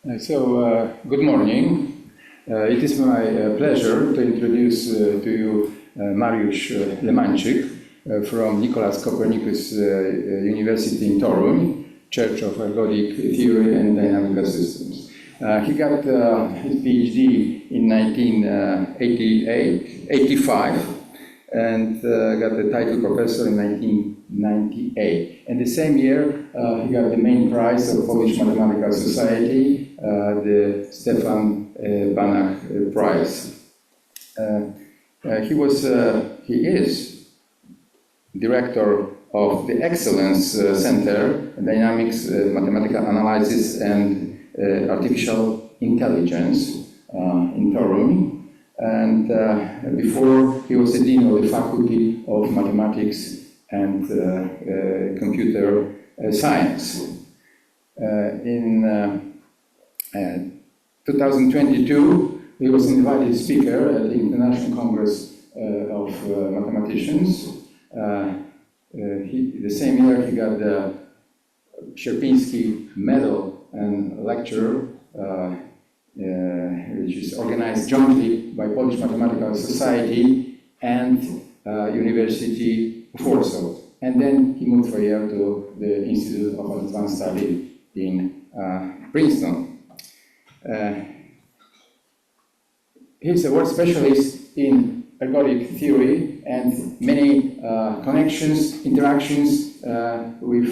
Good morning. It is my pleasure to introduce to you Mariusz Lemańczyk from Nicolaus Copernicus University in Toruń, Church of Ergodic Theory and Dynamical Systems. He got his PhD in 1985 and got the title professor in 1998. And the same year, he got the main prize of Polish Mathematical Society, the Stefan Banach Prize. He is director of the Excellence Center, Dynamics, Mathematical Analysis and Artificial Intelligence in Toruń. And before, he was the dean of the Faculty of Mathematics and Computer Science. In 2022, he was invited speaker at the International Congress of Mathematicians. The same year, he got the Sierpiński Medal and Lecture, which is organized jointly by Polish Mathematical Society and University of Warsaw. And then he moved for a year to the Institute of Advanced Study in Princeton. He's a world specialist in ergodic theory and many connections, interactions with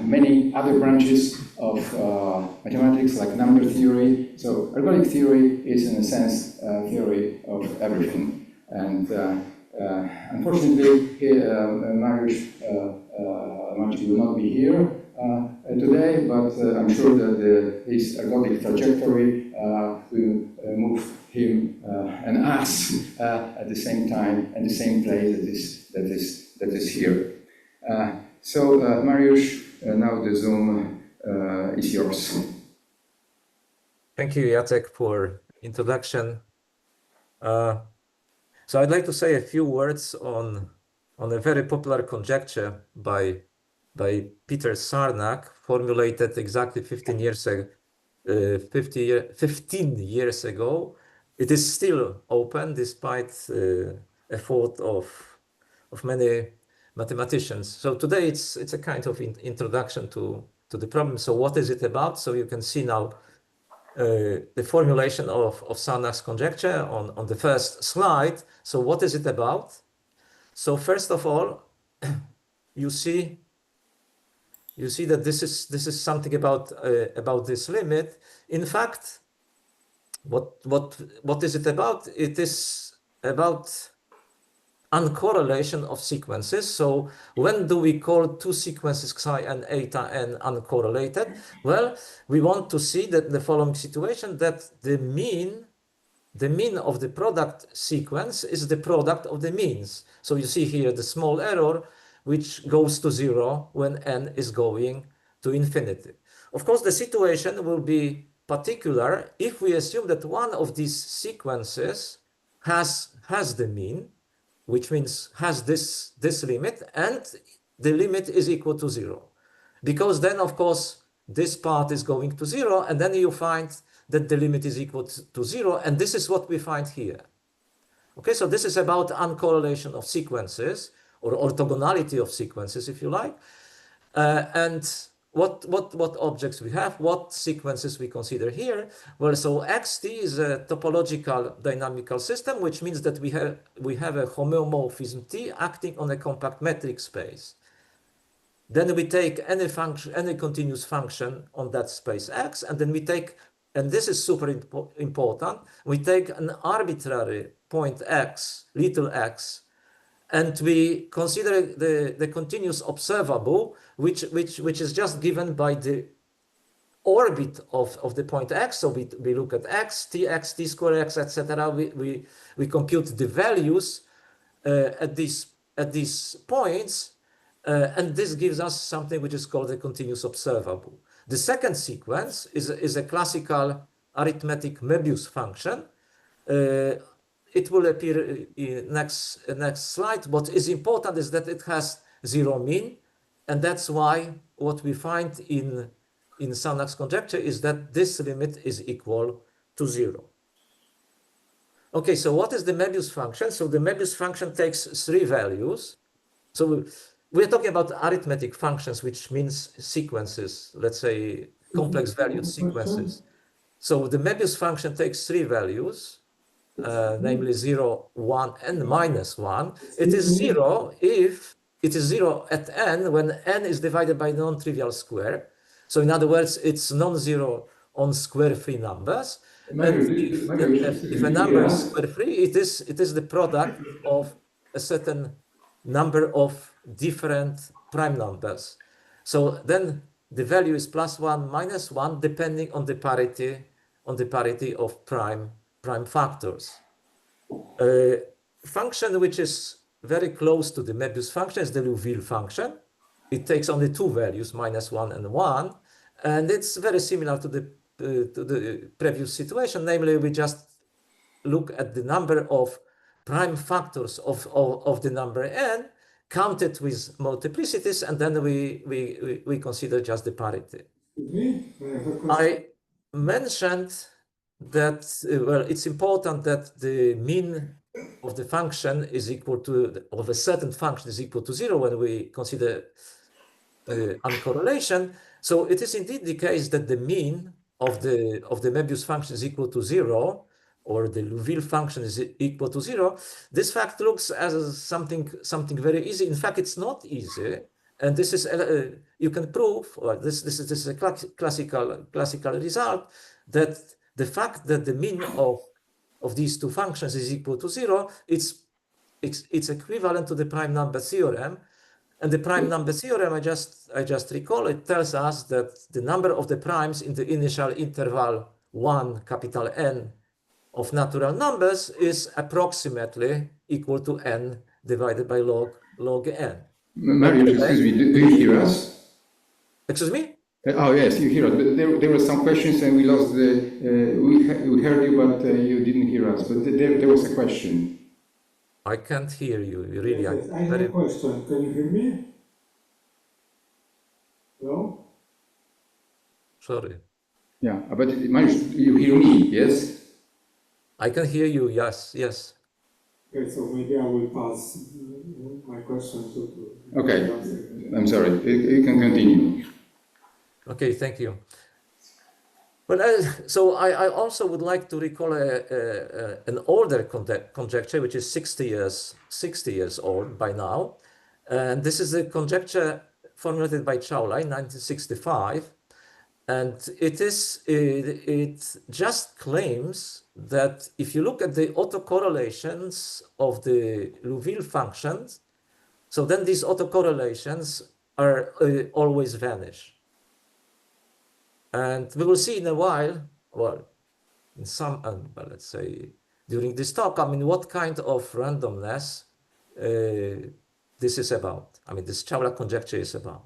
many other branches of mathematics, like number theory. So ergodic theory is, in a sense, theory of everything. And unfortunately, Mariusz will not be here today, but I'm sure that his ergodic trajectory will move him and us at the same time and the same place that is here. Mariusz, now the Zoom is yours. Thank you, Jacek, for introduction. So I'd like to say a few words on a very popular conjecture by Peter Sarnak, formulated exactly 15 years ago. It is still open despite effort of many mathematicians. So today it's a kind of introduction to the problem. So what is it about? So you can see now the formulation of Sarnak's conjecture on the first slide. So what is it about? So first of all, you see that this is something about this limit. In fact, what is it about? It is about uncorrelation of sequences. So when do we call two sequences xi and eta n uncorrelated? Well, we want to see that the following situation, that the mean of the product sequence is the product of the means. So you see here the small error, which goes to 0 when n is going to infinity. Of course, the situation will be particular if we assume that one of these sequences has the mean, which means has this limit, and the limit is equal to 0. Because then, of course, this part is going to 0, and then you find that the limit is equal to 0, and this is what we find here. Okay, so this is about uncorrelation of sequences, or orthogonality of sequences, if you like. And what objects we have, what sequences we consider here? Well, so xt is a topological dynamical system, which means that we have a homeomorphism T acting on a compact metric space. Then we take any function, any continuous function on that space X, and then we take, and this is super important, we take an arbitrary point X, little x, and we consider the continuous observable, which is just given by the orbit of the point x. So we look at x, t square x, etc. We compute the values at these points, and this gives us something which is called a continuous observable. The second sequence is a classical arithmetic Möbius function. It will appear in next slide. What is important is that it has 0 mean, and that's why what we find in in Soundach's conjecture is that this limit is equal to 0. Okay, so what is the Möbius function? So the Möbius function takes 3 values. So we're talking about arithmetic functions, which means sequences, let's say complex valued sequences. So the Möbius function takes 3 values, namely 0, 1, and minus 1. It is 0 if it is 0 at n when n is divided by non-trivial square. So in other words, it's non-zero on square-free numbers. And if a number is square-free, it is the product of a certain number of different prime numbers. So then the value is +1, -1, depending on the parity of prime factors. A function which is very close to the Möbius function is the Liouville function. It takes only 2 values, -1 and 1, and it's very similar to the previous situation. Namely, we just look at the number of prime factors of the number n, counted with multiplicities, and then we consider just the parity. I mentioned that, well, it's important that the mean of the function is equal to, of a certain function is equal to 0 when we consider uncorrelation. So it is indeed the case that the mean of the Möbius function is equal to 0, or the Liouville function is equal to 0. This fact looks as something very easy. In fact, it's not easy, and this is you can prove, or this is a classical result, that the fact that the mean of these 2 functions is equal to 0, it's equivalent to the prime number theorem. And the prime number theorem, I just recall, it tells us that the number of the primes in the initial interval 1, capital N, of natural numbers is approximately equal to n divided by log n. Mariusz, excuse me, do you hear us? Excuse me? Oh yes, you hear us. There were some questions and we lost the. We heard you, but you didn't hear us. But there was a question. I can't hear you. Really, Yes, I have a question. Can you hear me? No? Sorry. Yeah, but Mariusz, you hear me? Yes. I can hear you. Yes. Okay, so maybe I will pass my question to. Okay, I'm sorry. You can continue. Okay, thank you. Well, so I also would like to recall an older conjecture, which is 60 years old by now, and this is a conjecture formulated by Chauly in 1965, and it just claims that if you look at the autocorrelations of the Liouville functions, so then these autocorrelations are always vanish. And we will see in a while, well, in some, let's say, during this talk, I mean, what kind of randomness this is about. I mean, this Chauly conjecture is about.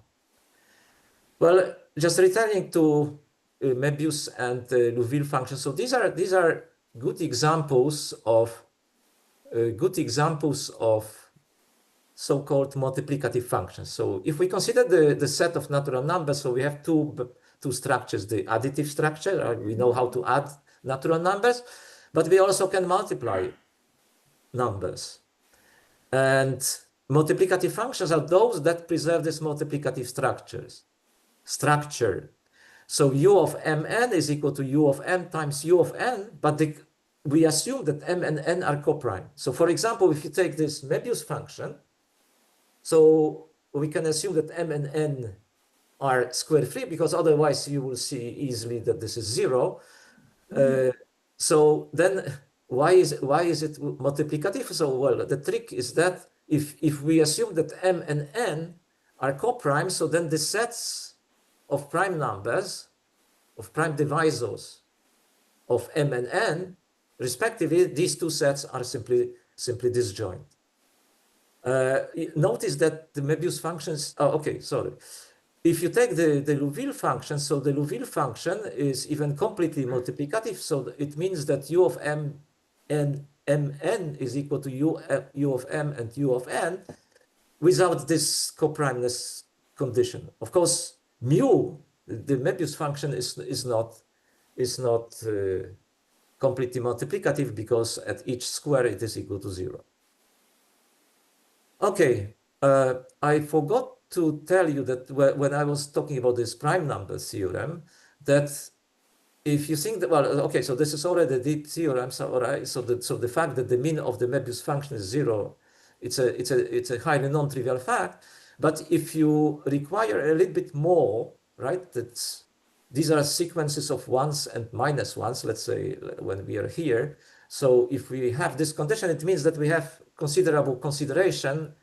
Well, just returning to Möbius and Liouville functions. So these are good examples of so-called multiplicative functions. So if we consider the set of natural numbers, so we have two structures, the additive structure, we know how to add natural numbers, but we also can multiply numbers. And multiplicative functions are those that preserve this multiplicative structure. So u of mn is equal to u of m times u of n, but we assume that m and n are coprime. So for example, if you take this Möbius function, so we can assume that m and n are square free, because otherwise you will see easily that this is 0. So then why is it multiplicative? So well, the trick is that if we assume that m and n are coprime, so then the sets of prime numbers, of prime divisors of m and n, respectively, these two sets are simply disjoint. Notice that the Möbius functions, if you take the Liouville function, so the Liouville function is even completely multiplicative, so it means that u of m and mn is equal to u of m and u of n without this coprimeness condition. Of course, mu the Möbius function is not completely multiplicative, because at each square it is equal to 0. Okay, I forgot to tell you that when I was talking about this prime number theorem, that if you think that, well, okay, so this is already a deep theorem, so, all right, so the fact that the mean of the Möbius function is 0, it's a highly non-trivial fact. But if you require a little bit more, right, that these are sequences of ones and minus ones, let's say, when we are here. So if we have this condition, it means that we have considerable cancellation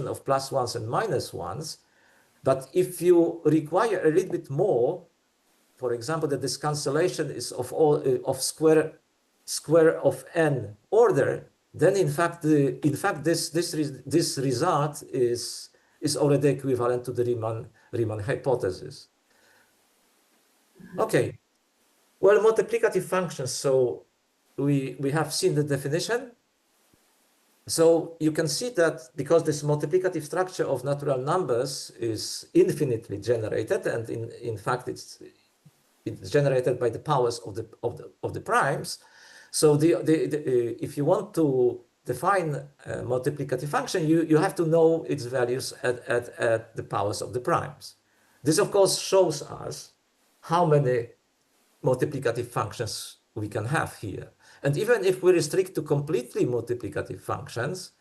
of plus ones and minus ones. But if you require a little bit more, for example, that this cancellation is of square of n order, then in fact this result is already equivalent to the Riemann hypothesis. Okay, well, multiplicative functions. So we have seen the definition. So you can see that because this multiplicative structure of natural numbers is infinitely generated, and in fact it's generated by the powers of the primes. So if you want to define a multiplicative function, you have to know its values at the powers of the primes. This of course shows us how many multiplicative functions we can have here. And even if we restrict to completely multiplicative functions,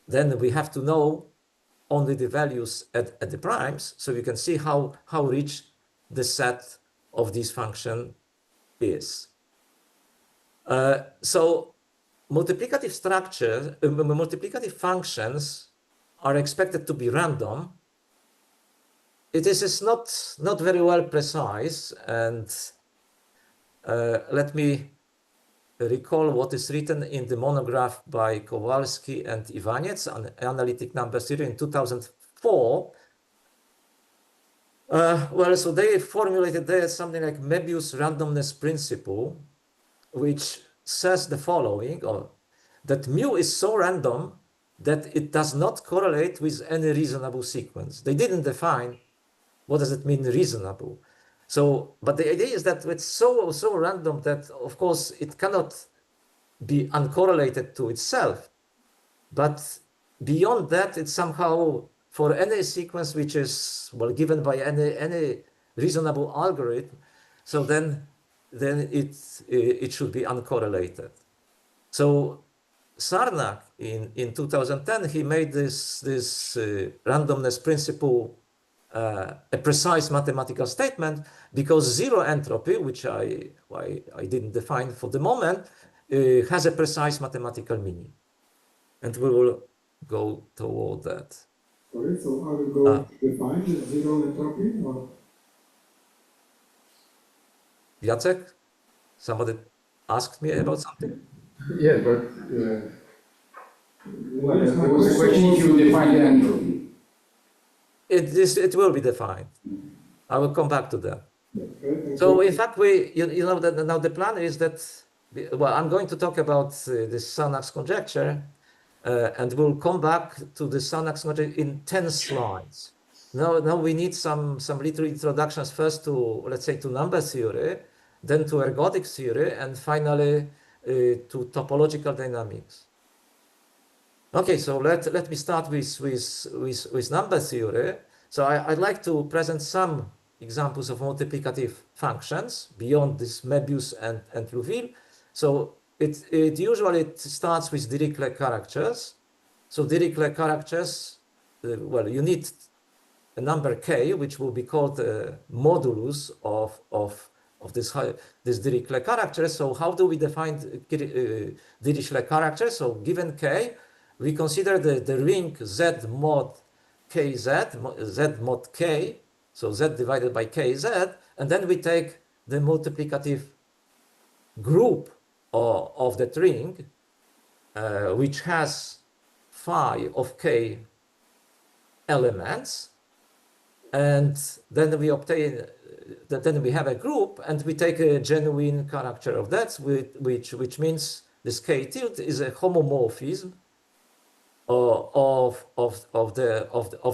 then we have to know only the values at the primes, so you can see how rich the set of this function is. So multiplicative functions are expected to be random. It is not very well precise, and let me recall what is written in the monograph by Kowalski and Iwaniec on analytic number theory in 2004. Well, so they formulated there something like Möbius randomness principle, which says the following, that mu is so random that it does not correlate with any reasonable sequence. They didn't define what does it mean reasonable. So, but the idea is that it's so random that, of course, it cannot be uncorrelated to itself. But beyond that, it's somehow, for any sequence which is, well, given by any reasonable algorithm, so then it should be uncorrelated. So Sarnak in 2010, he made this randomness principle a precise mathematical statement, because zero entropy, which I didn't define for the moment, has a precise mathematical meaning, and we will go toward that. Sorry, so are we going to define the zero entropy, or? Jacek, somebody asked me about something. Yeah, but there was a question if you define the entropy. It will be defined. I will come back to that. So in fact, you know that now the plan is that, well, I'm going to talk about this Sarnak's conjecture, and we'll come back to the Sarnak's conjecture in 10 slides. Now we need some little introductions first to, let's say, to number theory, then to ergodic theory, and finally to topological dynamics. Okay, so let me start with number theory. So I'd like to present some examples of multiplicative functions beyond this Möbius and Liouville. So it usually starts with Dirichlet characters. So Dirichlet characters, well, you need a number k, which will be called the modulus of this Dirichlet character. So how do we define Dirichlet character? So given k, we consider the ring Z mod kz, Z mod k, so Z divided by kz, and then we take the multiplicative group of that ring, which has phi of k elements, and then we obtain that, then we have a group, and we take a genuine character of that, which means this k tilde is a homomorphism of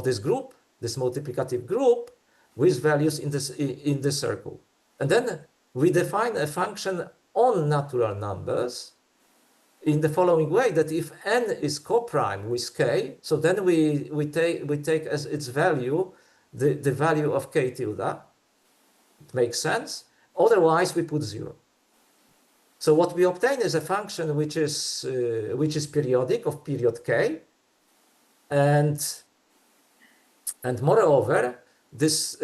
this group, this multiplicative group, with values in the circle. And then we define a function on natural numbers in the following way, that if n is co-prime with k, so then we take as its value the value of k tilde. It makes sense. Otherwise, we put 0. So what we obtain is a function which is periodic of period k, and moreover, this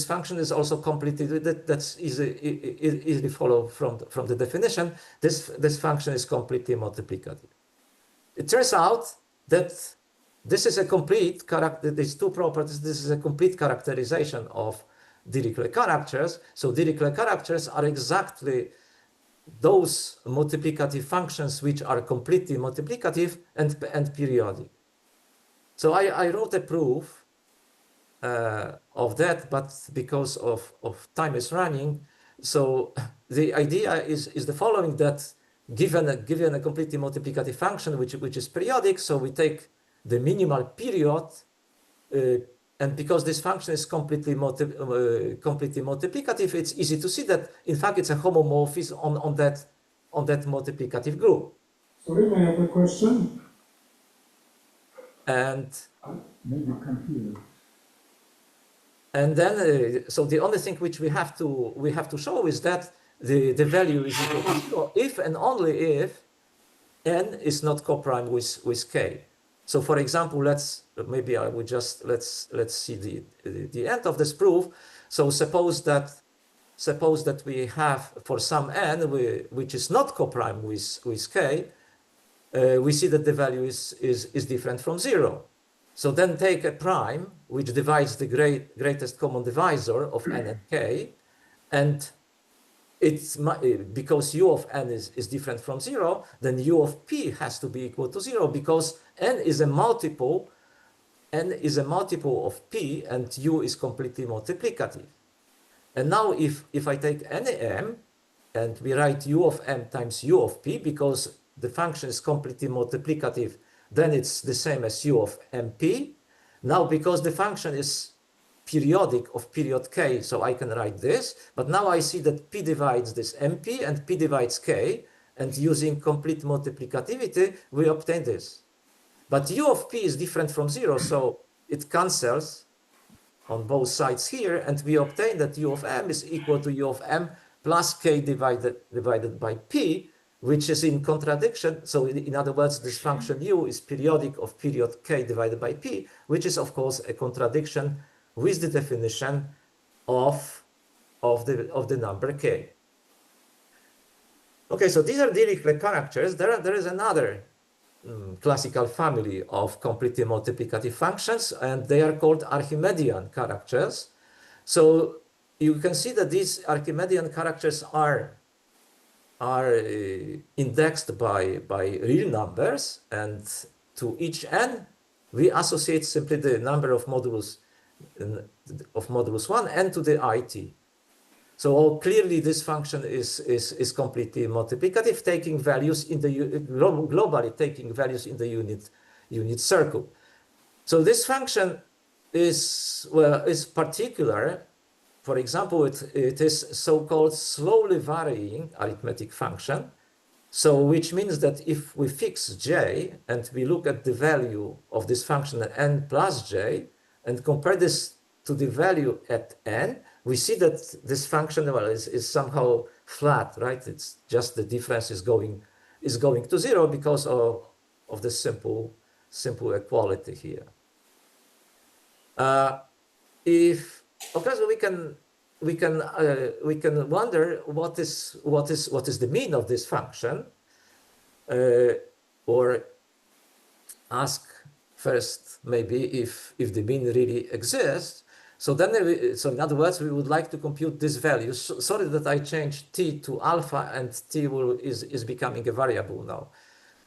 function is also completely, that's easily follow from the definition. This function is completely multiplicative. It turns out that this is a complete character. These two properties. This is a complete characterization of Dirichlet characters. So Dirichlet characters are exactly those multiplicative functions which are completely multiplicative and periodic. So I wrote a proof of that, but because of time is running, so the idea is the following: that given a completely multiplicative function which is periodic, so we take the minimal period, and because this function is completely multiplicative, it's easy to see that in fact it's a homomorphism on that multiplicative group. Sorry, may I have a question? And Maybe you can hear. And then, so the only thing which we have to show is that the value is equal to 0 if and only if n is not co-prime with k. So, for example, let's see the end of this proof. So suppose that we have for some n which is not co-prime with k, we see that the value is different from 0. So then take a prime which divides the greatest common divisor of n and k, and it's because u of n is different from 0, then u of p has to be equal to 0, because n is a multiple of p and u is completely multiplicative. And now if I take any m and we write u of m times u of p, because the function is completely multiplicative, then it's the same as u of mp. Now, because the function is periodic of period k, so I can write this, but now I see that p divides this mp and p divides k, and using complete multiplicativity, we obtain this. But u of p is different from 0, so it cancels on both sides here, and we obtain that u of m is equal to u of m plus k divided by p, which is in contradiction. So in other words, this function u is periodic of period k divided by p, which is of course a contradiction with the definition of the number k. Okay, so these are Dirichlet characters. There is another classical family of completely multiplicative functions, and they are called Archimedean characters. So you can see that these Archimedean characters are indexed by real numbers, and to each n we associate simply the number of modulus 1 and to the it. So clearly this function is completely multiplicative, taking values in the globally taking values in the unit circle. So this function is particular. For example, it is so-called slowly varying arithmetic function. So which means that if we fix j and we look at the value of this function at n plus j and compare this to the value at n, we see that this function is somehow flat, right? It's just the difference is going to 0 because of the simple equality here. Okay, so we can wonder what is the mean of this function, or ask first maybe if the mean really exists. So then, so in other words, we would like to compute this value. Sorry that I changed t to alpha, and t is becoming a variable now.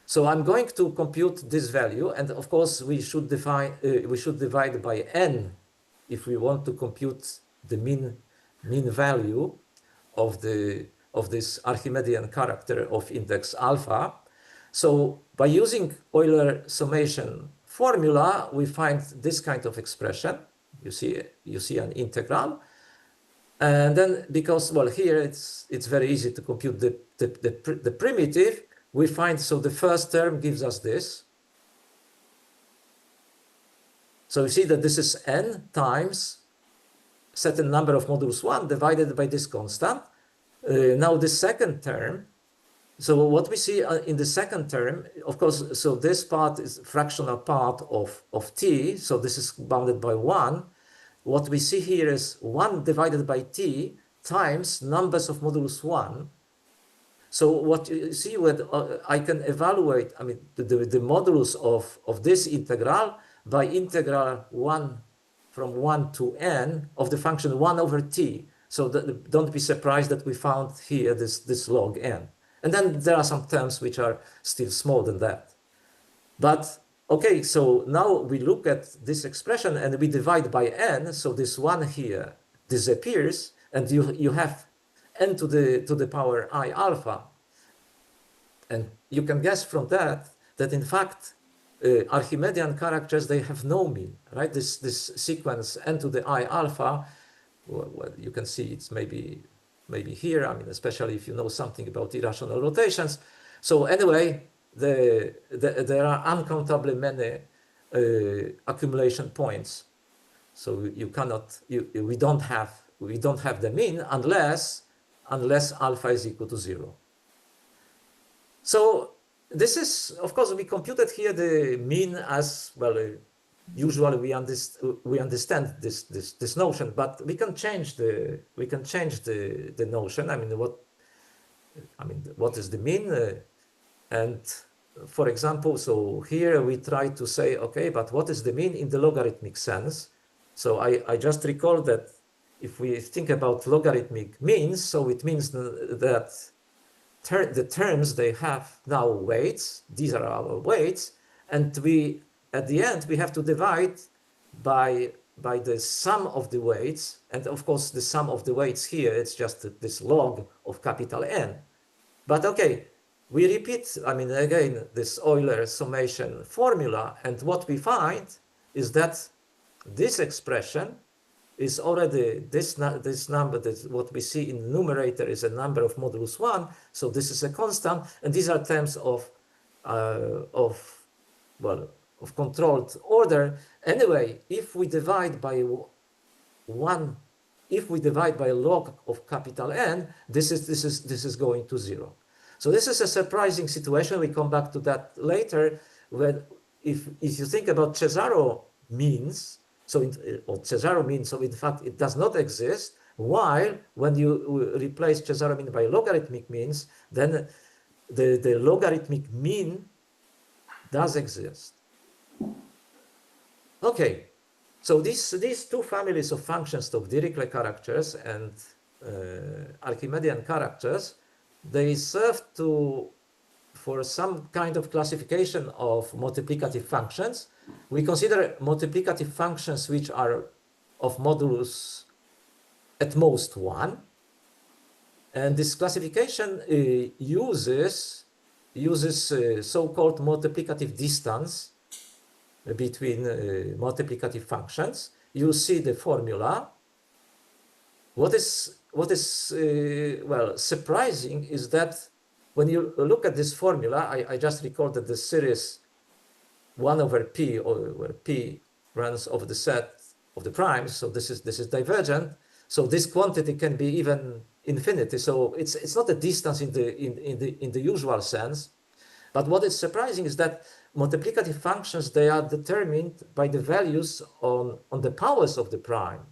So I'm going to compute this value, and of course we should divide by n if we want to compute the mean value of this Archimedean character of index alpha. So by using Euler summation formula, we find this kind of expression, You see an integral. And then because, well, here it's very easy to compute the primitive, we find, so the first term gives us this. So you see that this is n times certain number of modulus 1 divided by this constant. Now the second term, so what we see in the second term, of course, so this part is fractional part of t, so this is bounded by 1. What we see here is 1 divided by t times numbers of modulus 1. So what you see, with I can evaluate, I mean, the modulus of this integral by integral 1 from 1 to n of the function 1 over t. So don't be surprised that we found here this log n. And then there are some terms which are still smaller than that. But okay, so now we look at this expression and we divide by n, so this 1 here disappears, and you have n to the power I alpha. And you can guess from that in fact Archimedean characters, they have no mean, right? This sequence n to the I alpha, well, you can see it's maybe here, I mean, especially if you know something about irrational rotations. So anyway, there are uncountably many accumulation points. So you cannot, we don't have the mean unless alpha is equal to 0. So this is, of course, we computed here the mean as well. Usually we understand this notion, but we can change the notion. I mean, what is the mean? And for example, so here we try to say, okay, but what is the mean in the logarithmic sense? So I just recall that if we think about logarithmic means, so it means that the terms, they have now weights. These are our weights, and we at the end we have to divide by the sum of the weights, and of course the sum of the weights here, it's just this log of capital N. But okay, we repeat, I mean, again, this Euler summation formula, and what we find is that this expression is already this number, that what we see in the numerator is a number of modulus 1, so this is a constant, and these are terms of controlled order. Anyway, if we divide by a log of capital N, this is going to 0. So this is a surprising situation. We come back to that later. When if you think about Cesaro means, so in fact it does not exist. While when you replace Cesaro mean by logarithmic means, then the logarithmic mean does exist. Okay, so these two families of functions, of Dirichlet characters and Archimedean characters, they serve for some kind of classification of multiplicative functions. We consider multiplicative functions which are of modulus at most 1, and this classification uses so-called multiplicative distance between multiplicative functions. You see the formula. What is well, surprising is that when you look at this formula, I just recorded the series 1 over p, or where p runs over the set of the primes. So this is divergent. So this quantity can be even infinity. So it's not a distance in the usual sense. But what is surprising is that multiplicative functions, they are determined by the values on the powers of the primes.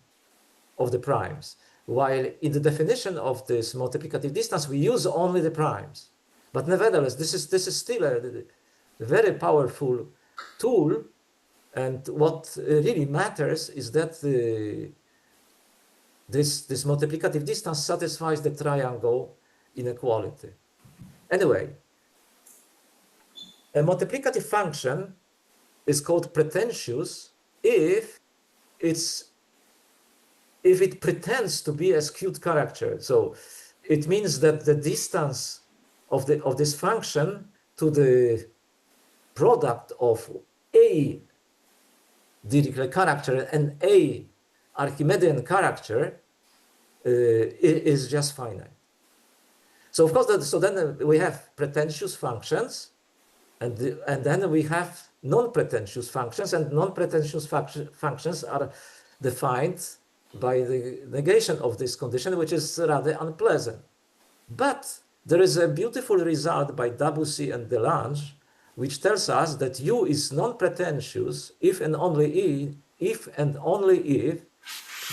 While in the definition of this multiplicative distance, we use only the primes. But nevertheless, this is still a very powerful tool. And what really matters is that this multiplicative distance satisfies the triangle inequality. Anyway, a multiplicative function is called pretentious if it pretends to be a skewed character. So it means that the distance of this function to the product of a Dirichlet character and a Archimedean character is just finite. So of course, so then we have pretentious functions, and then we have non-pretentious functions, and non-pretentious functions are defined by the negation of this condition, which is rather unpleasant. But there is a beautiful result by Debussy and Delange, which tells us that U is non-pretentious if and only if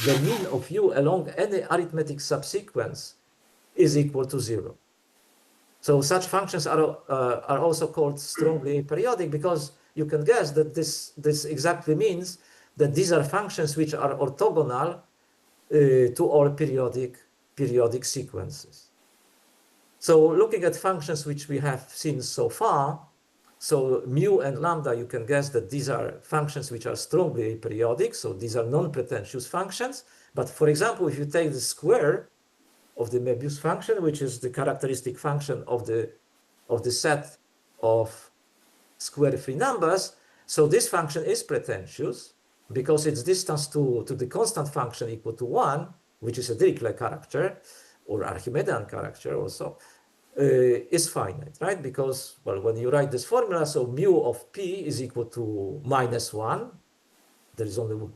the mean of U along any arithmetic subsequence is equal to 0. So such functions are also called strongly aperiodic, because you can guess that this exactly means that these are functions which are orthogonal to all periodic sequences. So looking at functions which we have seen so far, so mu and lambda, you can guess that these are functions which are strongly aperiodic, so these are non-pretentious functions. But for example, if you take the square of the Möbius function, which is the characteristic function of the set of square free numbers, so this function is pretentious because its distance to the constant function equal to 1, which is a Dirichlet character or Archimedean character also, is finite, right? Because, well, when you write this formula, so mu of p is equal to -1. There is only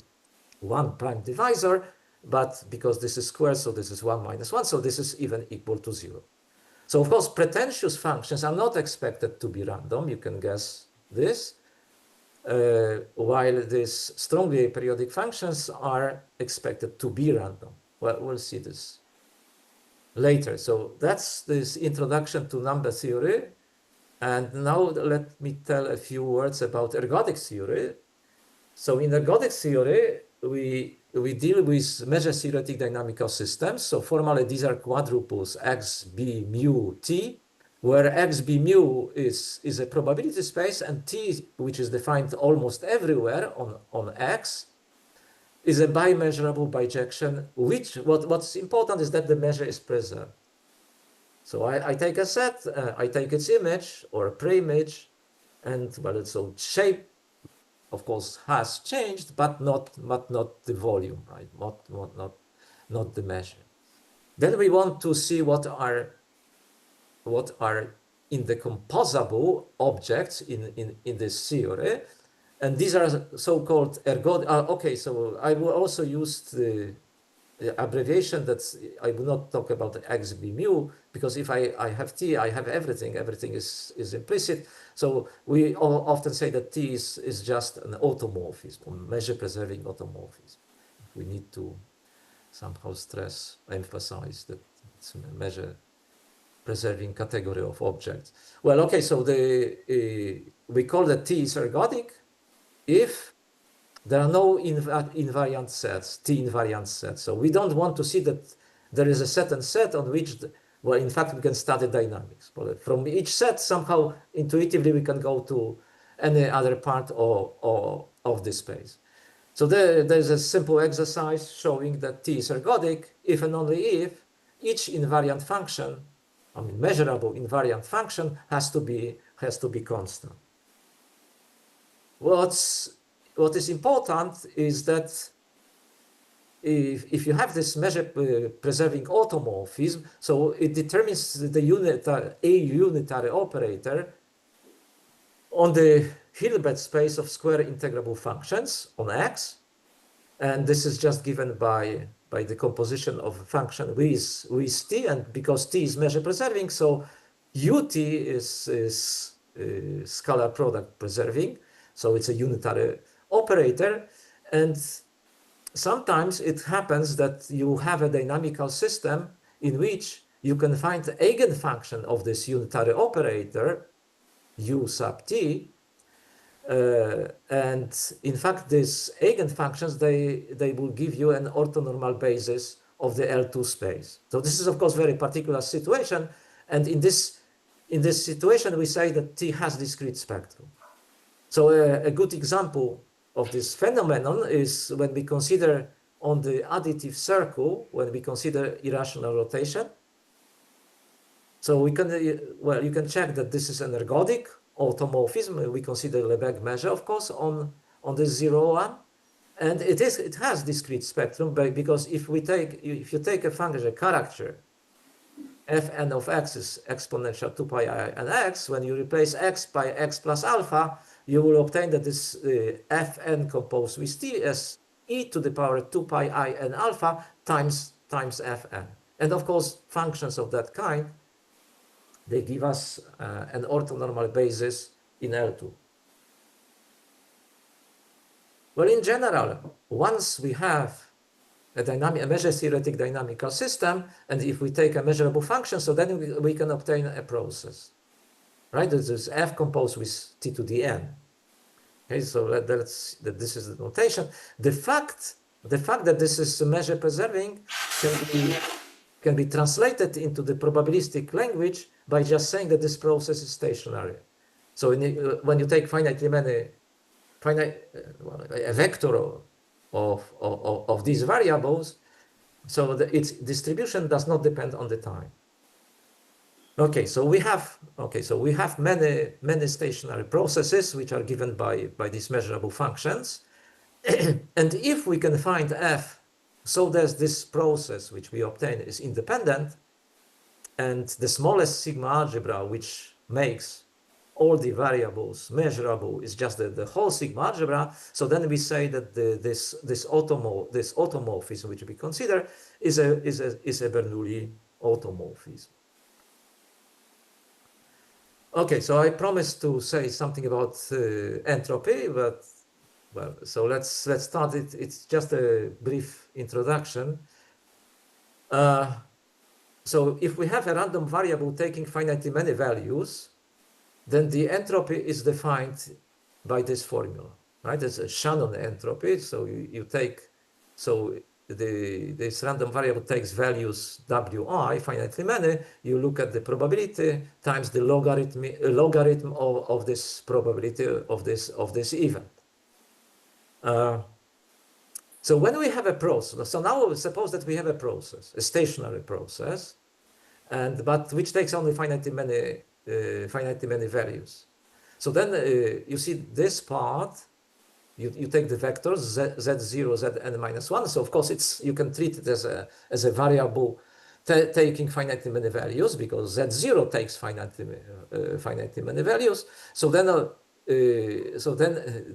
one prime divisor, but because this is squared, so this is 1 minus 1, so this is even equal to 0. So of course, pretentious functions are not expected to be random. You can guess this, while these strongly aperiodic functions are expected to be random. Well, we'll see this later. So that's this introduction to number theory. And now let me tell a few words about ergodic theory. So in ergodic theory, we deal with measure-theoretic dynamical systems. So formally, these are quadruples x, b, mu, t, where x, b, mu is a probability space, and t, which is defined almost everywhere on x, is a bimeasurable bijection, which what's important is that the measure is preserved. So I take a set, I take its image or a pre-image, and well, so shape, of course, has changed, but not the volume, right? Not the measure. Then we want to see what are indecomposable objects in this theory, and these are so-called ergodic. Okay, so I will also use the abbreviation that I will not talk about x, b, mu, because if I have t, I have everything. Everything is implicit. So we often say that t is just an automorphism, measure-preserving automorphism. We need to somehow emphasize that it's a measure-preserving category of objects. Well, okay, so we call that t is ergodic if there are no invariant sets, t-invariant sets. So we don't want to see that there is a certain set on which, well, in fact, we can study dynamics. But from each set, somehow, intuitively, we can go to any other part of the space. So there's a simple exercise showing that t is ergodic if and only if each invariant function, I mean, measurable invariant function, has to be constant. What is important is that if you have this measure-preserving automorphism, so it determines the unitary operator on the Hilbert space of square integrable functions on X, and this is just given by the composition of a function with t, and because t is measure-preserving, so ut is scalar product preserving, so it's a unitary operator, and sometimes it happens that you have a dynamical system in which you can find the eigenfunction of this unitary operator, u sub t, and in fact these eigenfunctions, they will give you an orthonormal basis of the L2 space. So this is of course very particular situation, and in this situation we say that t has discrete spectrum. So a good example of this phenomenon is when we consider on the additive circle, when we consider irrational rotation. So we can, well, you can check that this is an ergodic automorphism. We consider Lebesgue measure, of course, on the 0, 1. And it has discrete spectrum, because if you take a function, a character, fn of x is exponential 2 pi I n x, when you replace x by x plus alpha, you will obtain that this fn composed with t as e to the power 2 pi I n alpha times fn. And of course, functions of that kind, they give us an orthonormal basis in L2. Well, in general, once we have a measure-theoretic dynamical system, and if we take a measurable function, so then we can obtain a process, right? This is f composed with t to the n. Okay, so this is the notation. The fact that this is measure preserving can be translated into the probabilistic language by just saying that this process is stationary. So when you take a vector of these variables, so its distribution does not depend on the time. Okay, so we have many stationary processes which are given by these measurable functions. And if we can find f so that this process which we obtain is independent, and the smallest sigma algebra which makes all the variables measurable is just the whole sigma algebra, so then we say that this automorphism which we consider is a Bernoulli automorphism. Okay, so I promised to say something about entropy, but well, so let's start it. It's just a brief introduction. So if we have a random variable taking finitely many values, then the entropy is defined by this formula, right? It's a Shannon entropy. So this random variable takes values wi, finitely many. You look at the probability times the logarithm of this probability of this event. So when we have a process, so now suppose that we have a process, a stationary process, but which takes only finitely many values. So then you see this part, you take the vectors z0, zn minus 1. So of course you can treat it as a variable taking finitely many values, because z0 takes finitely many values. So then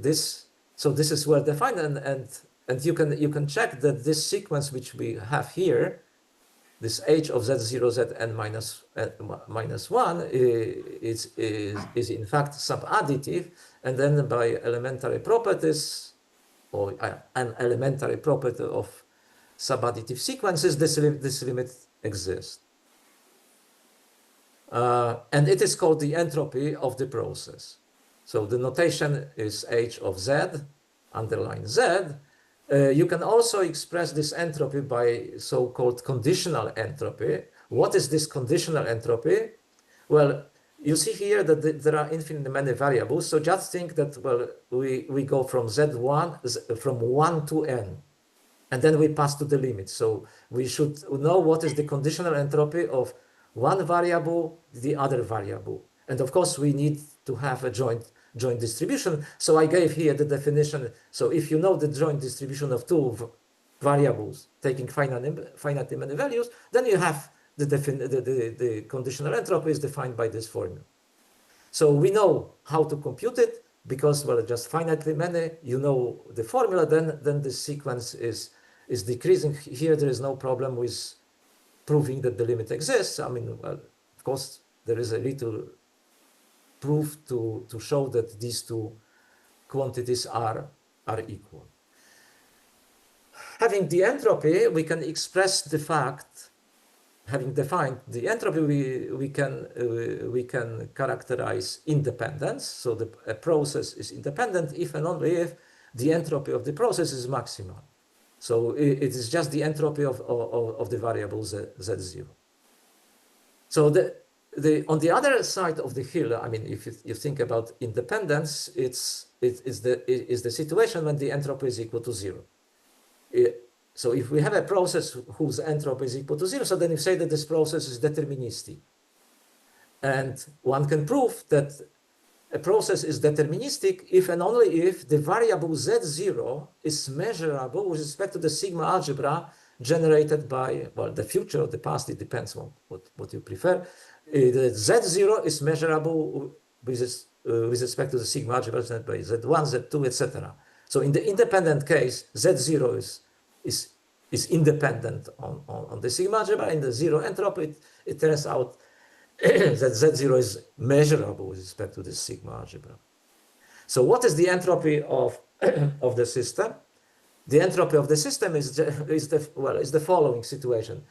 this is well defined, and you can check that this sequence which we have here, this h of z0, zn minus 1 is in fact subadditive, and then by elementary properties, or an elementary property of subadditive sequences, this limit exists. And it is called the entropy of the process. So the notation is h of z, underline z. You can also express this entropy by so-called conditional entropy. What is this conditional entropy? Well, you see here that there are infinitely many variables. So just think that, well, we go from z1, from 1 to n, and then we pass to the limit. So we should know what is the conditional entropy of one variable, the other variable. And of course, we need to have a joint distribution. So I gave here the definition. So if you know the joint distribution of two variables taking finitely many values, then you have the conditional entropy is defined by this formula. So we know how to compute it because, well, just finitely many, you know the formula, then the sequence is decreasing. Here there is no problem with proving that the limit exists. I mean, well, of course, there is a little proof to show that these two quantities are equal. Having the entropy, we can express the fact. Having defined the entropy, we can characterize independence. So a process is independent if and only if the entropy of the process is maximal. So it is just the entropy of the variable z0. So on the other side of the hill, I mean, if you think about independence, it's the situation when the entropy is equal to 0. So if we have a process whose entropy is equal to 0, so then you say that this process is deterministic. And one can prove that a process is deterministic if and only if the variable z0 is measurable with respect to the sigma algebra generated by, well, the future or the past, it depends on what you prefer. The z0 is measurable with respect to the sigma algebra generated by z1, z2, etc. So in the independent case, z0 is independent on the sigma algebra. In the zero entropy, it turns out that z0 is measurable with respect to the sigma algebra. So what is the entropy of the system? The entropy of the system is the following situation.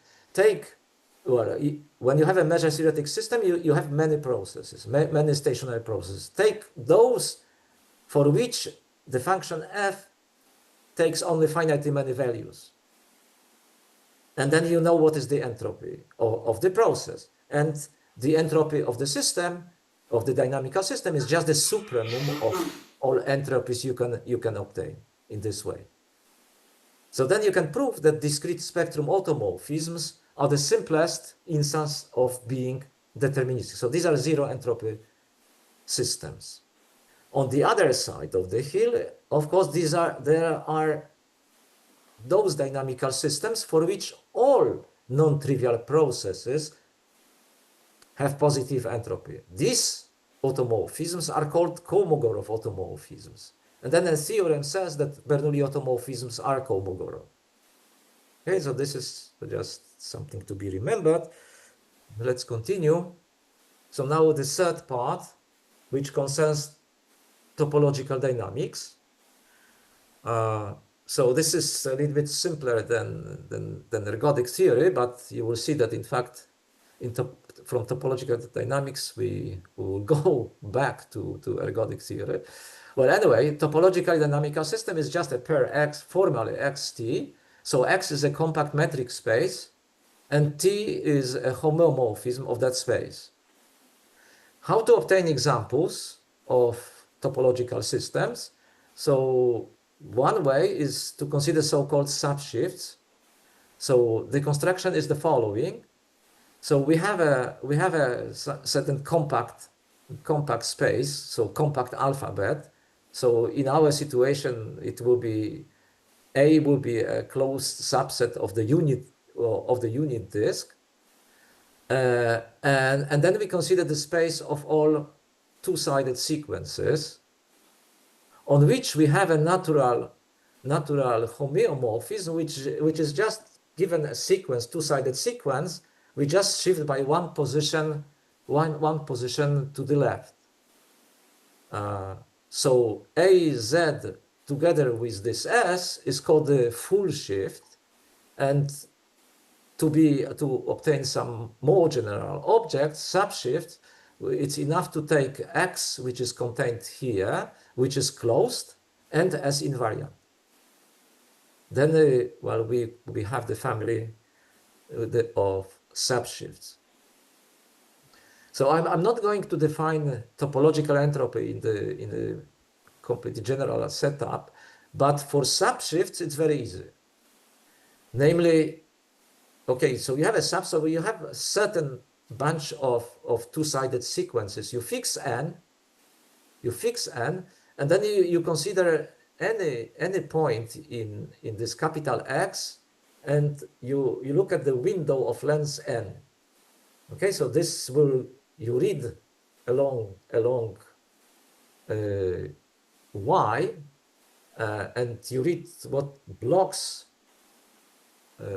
When you have a measure theoretic system, you have many processes, many stationary processes. Take those for which the function f takes only finitely many values. And then you know what is the entropy of the process. And the entropy of the system, of the dynamical system, is just the supremum of all entropies you can obtain in this way. So then you can prove that discrete spectrum automorphisms are the simplest instance of being deterministic. So these are zero entropy systems. On the other side of the hill, of course, there are those dynamical systems for which all non-trivial processes have positive entropy. These automorphisms are called Kolmogorov automorphisms. And then the theorem says that Bernoulli automorphisms are Kolmogorov. Okay, so this is just something to be remembered. Let's continue. So now the third part, which concerns topological dynamics. So this is a little bit simpler than ergodic theory, but you will see that in fact, from topological dynamics, we will go back to ergodic theory. Well, anyway, topological dynamical system is just a pair X, formally Xt. So X is a compact metric space, and T is a homeomorphism of that space. How to obtain examples of topological systems? So one way is to consider so-called subshifts. So the construction is the following. So we have a certain compact space, so compact alphabet. So in our situation, it will be A will be a closed subset of the unit disk, and then we consider the space of all two-sided sequences, on which we have a natural homeomorphism, which is just given a sequence, two-sided sequence. We just shift by one position to the left. So AZ together with this S is called the full shift, and to obtain some more general objects, subshift, it's enough to take X, which is contained here, which is closed, and S invariant. Then, we have the family of subshifts. So I'm not going to define topological entropy in the complete general setup, but for subshifts it's very easy. Namely, okay, so you have so you have a certain bunch of two-sided sequences. You fix n, and then you consider any point in this capital X, and you look at the window of length n. Okay, so this you read along Y, and you read what blocks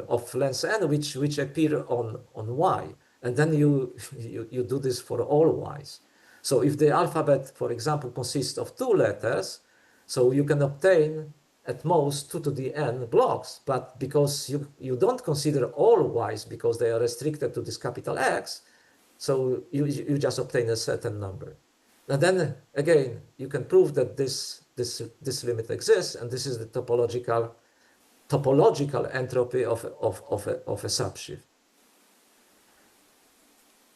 of length n which appear on Y, and then you do this for all Y's. So if the alphabet, for example, consists of 2 letters, so you can obtain at most 2 to the n blocks, but because you don't consider all Y's because they are restricted to this capital X, so you just obtain a certain number. And then again, you can prove that this limit exists, and this is the topological entropy of a subshift.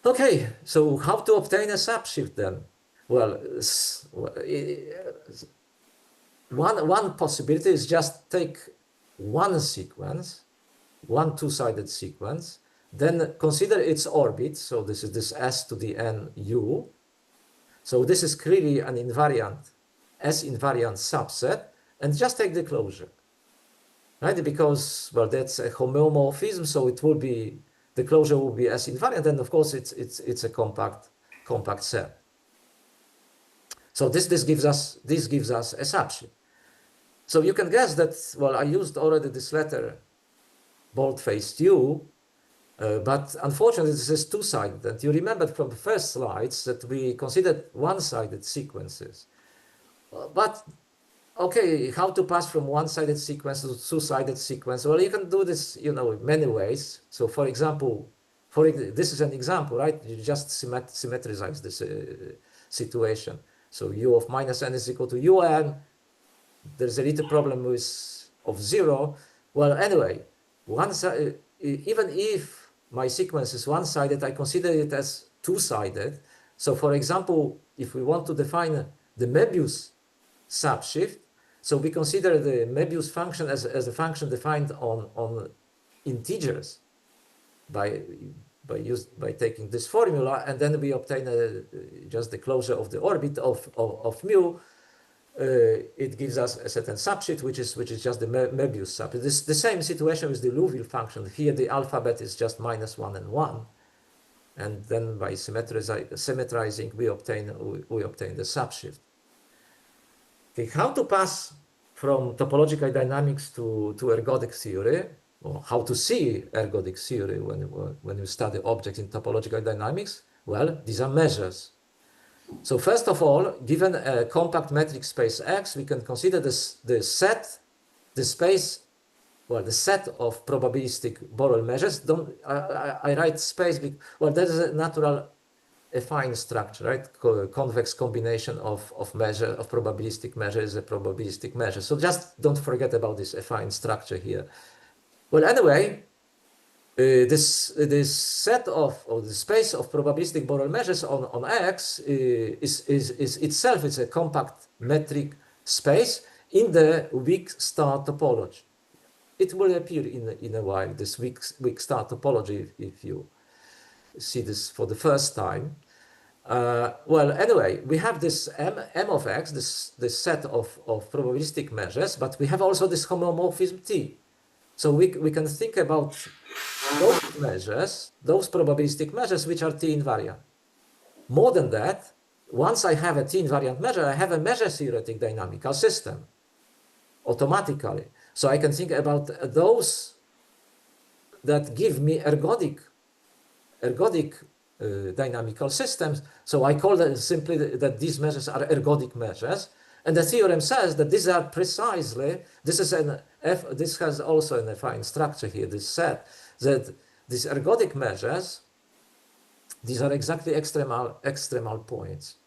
Okay, so how to obtain a subshift then? Well, one possibility is just take one sequence, one two-sided sequence, then consider its orbit. So this is this S to the n u. So this is clearly an invariant, S-invariant subset, and just take the closure, right? Because, well, that's a homeomorphism, so it will be, the closure will be S-invariant, and of course it's a compact set. So this gives us a subsheet. So you can guess that, well, I used already this letter bold-faced U, but unfortunately this is two-sided. And you remembered from the first slides that we considered one-sided sequences. But okay, how to pass from one-sided sequence to two-sided sequence? Well, you can do this, you know, in many ways. So for example, this is an example, right? You just symmetrize this situation. So U of minus n is equal to un. There's a little problem of 0. Well, anyway, even if my sequence is one-sided, I consider it as two-sided. So for example, if we want to define the Möbius subshift, so we consider the Möbius function as a function defined on integers by taking this formula, and then we obtain just the closure of the orbit of mu. It gives us a certain subsheet, which is just the Möbius subsheet. This the same situation with the Liouville function. Here the alphabet is just -1 and 1, and then by symmetrizing we obtain the subshift. Okay, how to pass from topological dynamics to ergodic theory, or how to see ergodic theory when you study objects in topological dynamics? Well, these are measures. So first of all, given a compact metric space X, we can consider the set of probabilistic Borel measures. I write space, well, that is a natural affine structure, right? Convex combination of probabilistic measure is a probabilistic measure. So just don't forget about this affine structure here. Well, anyway, this set or the space of probabilistic Borel measures on X is itself is a compact metric space in the weak star topology. It will appear in a while, this weak star topology, if you see this for the first time. Well, anyway, we have this M of X, this set of probabilistic measures, but we have also this homomorphism T. So we can think about those measures, those probabilistic measures, which are T invariant. More than that, once I have a T invariant measure, I have a measure theoretic dynamical system automatically. So I can think about those that give me ergodic dynamical systems. So I call them simply that these measures are ergodic measures. And the theorem says that these are precisely, this has also an affine structure here, this set, that these ergodic measures, these are exactly extremal points.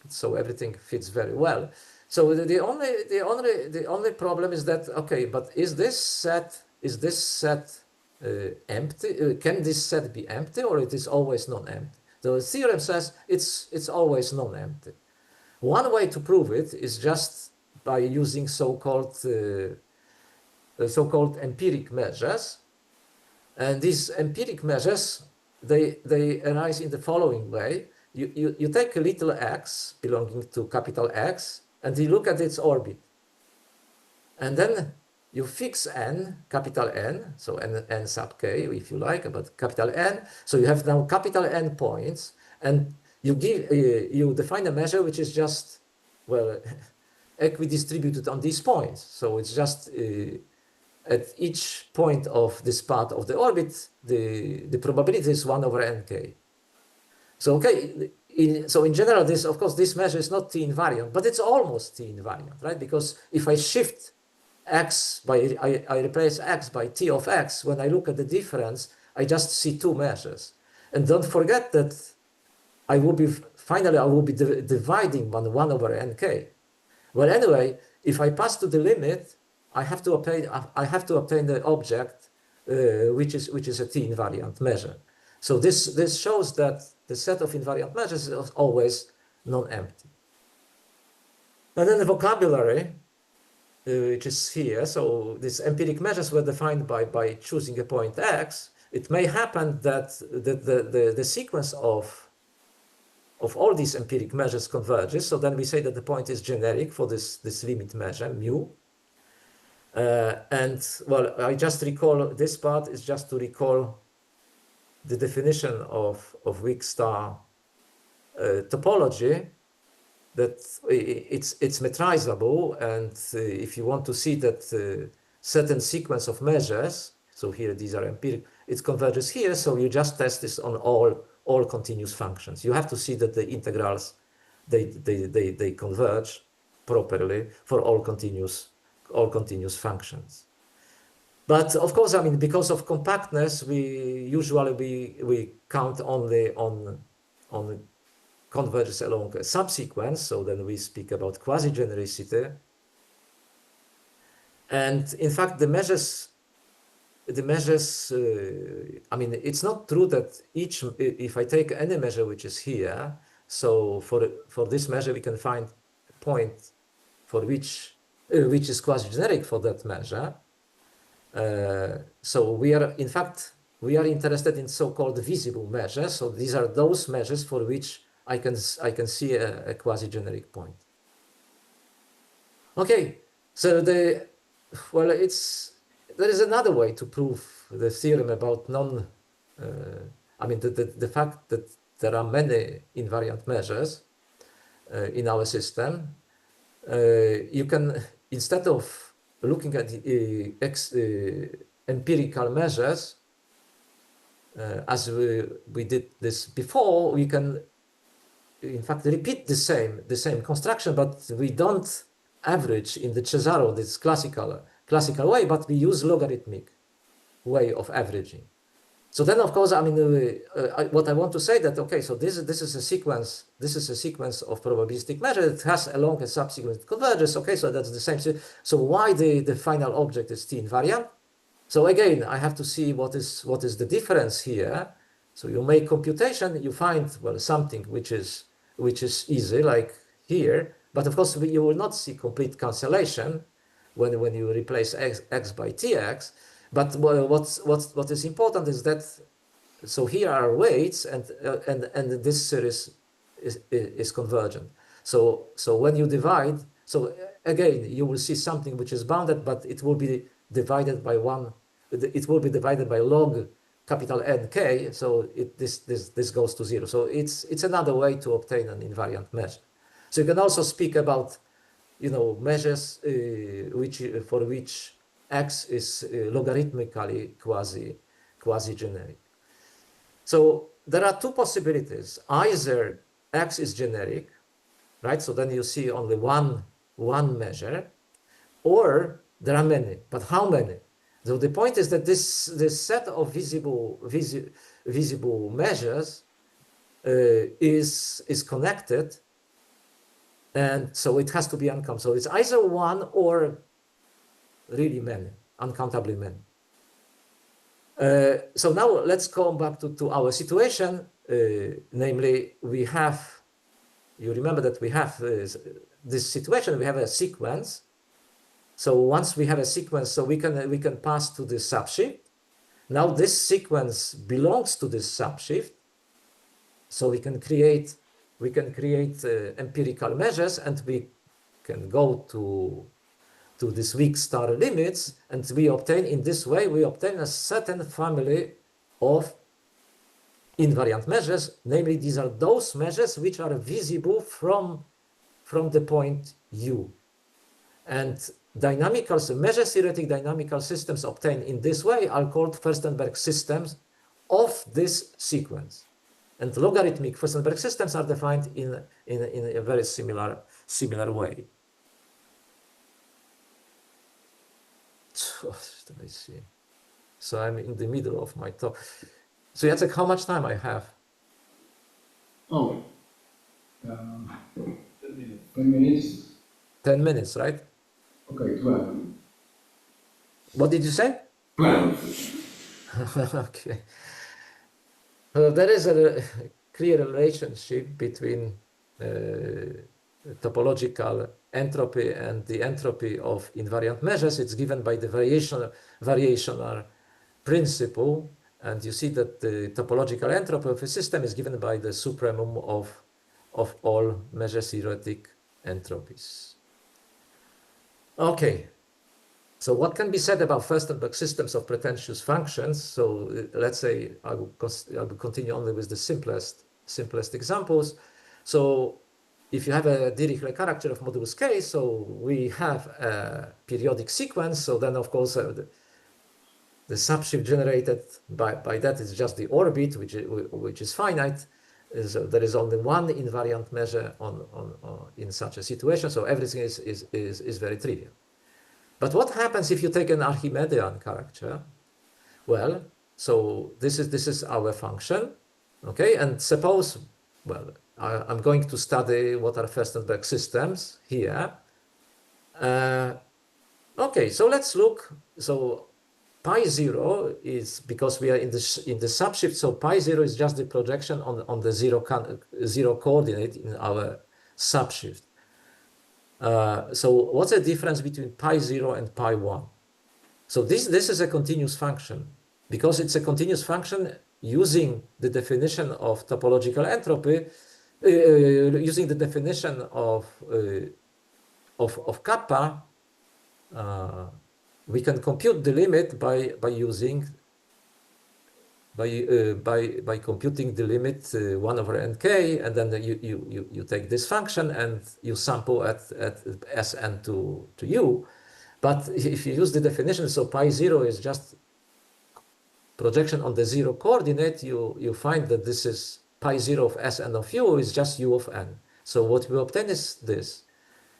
So everything fits very well. So the only problem is that, okay, but is this set empty? Can this set be empty, or it is always non-empty? The theorem says it's always non-empty. One way to prove it is just by using so-called empiric measures, and these empiric measures they arise in the following way. You take a little x belonging to capital X, and you look at its orbit, and then you fix n, capital N, so n sub k, if you like, but capital N. So you have now capital N points, and you define a measure which is just, well, equidistributed on these points. So it's just at each point of this part of the orbit, the probability is 1 over nk. So okay, so in general, of course, this measure is not T invariant, but it's almost T invariant, right? Because if I shift x I replace x by T of x, when I look at the difference, I just see two measures. And don't forget that I will be dividing 1 over nk. Well, anyway, if I pass to the limit, I have to obtain the object which is a T invariant measure. So this shows that the set of invariant measures is always non-empty. And then the vocabulary, which is here. So these empiric measures were defined by choosing a point x. It may happen that the sequence of of all these empiric measures converges. So then we say that the point is generic for this limit measure, mu. And well, I just recall this part is just to recall the definition of weak star topology, that it's metrizable, and if you want to see that certain sequence of measures, so here these are empiric, it converges here, so you just test this on all continuous functions. You have to see that the integrals they converge properly for all continuous functions. But of course, I mean, because of compactness, we usually count only on converges along a subsequence. So then we speak about quasi-genericity. And in fact, the measures. I mean, it's not true that if I take any measure which is here, so for this measure we can find a point for which is quasi-generic for that measure. So we are interested in so-called visible measures. So these are those measures for which I can see a quasi-generic point. Okay, so there is another way to prove the theorem about the fact that there are many invariant measures in our system. You can, instead of looking at empirical measures, as we did this before, we can in fact repeat the same construction, but we don't average in the Cesaro, this classical way, but we use logarithmic way of averaging. So then, of course, I mean, what I want to say that, okay, so this is a sequence of probabilistic measures. It has along a subsequent converges. Okay, so that's the same. So why the final object is T invariant? So again, I have to see what is the difference here. So you make computation, you find, well, something which is easy, like here. But of course, you will not see complete cancellation when you replace x by tx. But what is important is that, so here are weights, and this series is convergent. So when you divide, so again you will see something which is bounded, but it will be divided by one. It will be divided by log capital N k. So this goes to 0. So it's another way to obtain an invariant measure. So you can also speak about, measures for which x is logarithmically quasi-generic. So there are two possibilities. Either x is generic, right? So then you see only one measure, or there are many. But how many? So the point is that this set of visible measures is connected, and so it has to be uncountable. So it's either one or really many, uncountably many. So now let's come back to our situation. Namely, we have, you remember that we have this situation, we have a sequence. So once we have a sequence, so we can pass to this subshift. Now this sequence belongs to this subshift. So we can create empirical measures, and we can go to these weak star limits, and we obtain a certain family of invariant measures. Namely, these are those measures which are visible from the point U. And measure-theoretic dynamical systems obtained in this way are called Furstenberg systems of this sequence. And logarithmic Furstenberg systems are defined in a very similar way. Let me see. So I'm in the middle of my talk. So Jacek, how much time I have? 10 minutes. 10 minutes, right? Okay, 12. What did you say? 12. Okay. There is a clear relationship between topological entropy and the entropy of invariant measures. It's given by the variational principle, and you see that the topological entropy of a system is given by the supremum of of all measure-theoretic entropies. Okay, so what can be said about Furstenberg systems of pretentious functions? So let's say I will continue only with the simplest examples. So if you have a Dirichlet character of modulus k, so we have a periodic sequence. So then, of course, the subshift generated by that is just the orbit, which is finite. So there is only one invariant measure in such a situation. So everything is very trivial. But what happens if you take an Archimedean character? Well, so this is our function, okay? And suppose, well, I'm going to study what are Furstenberg systems here. Okay, so let's look. So pi 0 is, because we are in the subshift, so pi 0 is just the projection on the zero coordinate in our subshift. So what's the difference between pi 0 and pi 1? So this is a continuous function. Because it's a continuous function, using the definition of topological entropy, using the definition of kappa, we can compute the limit by computing the limit 1 over nk, and then you take this function and you sample at Sn to u. But if you use the definition, so pi 0 is just projection on the zero coordinate, you find that this is pi 0 of Sn of u is just u of n. So what we obtain is this.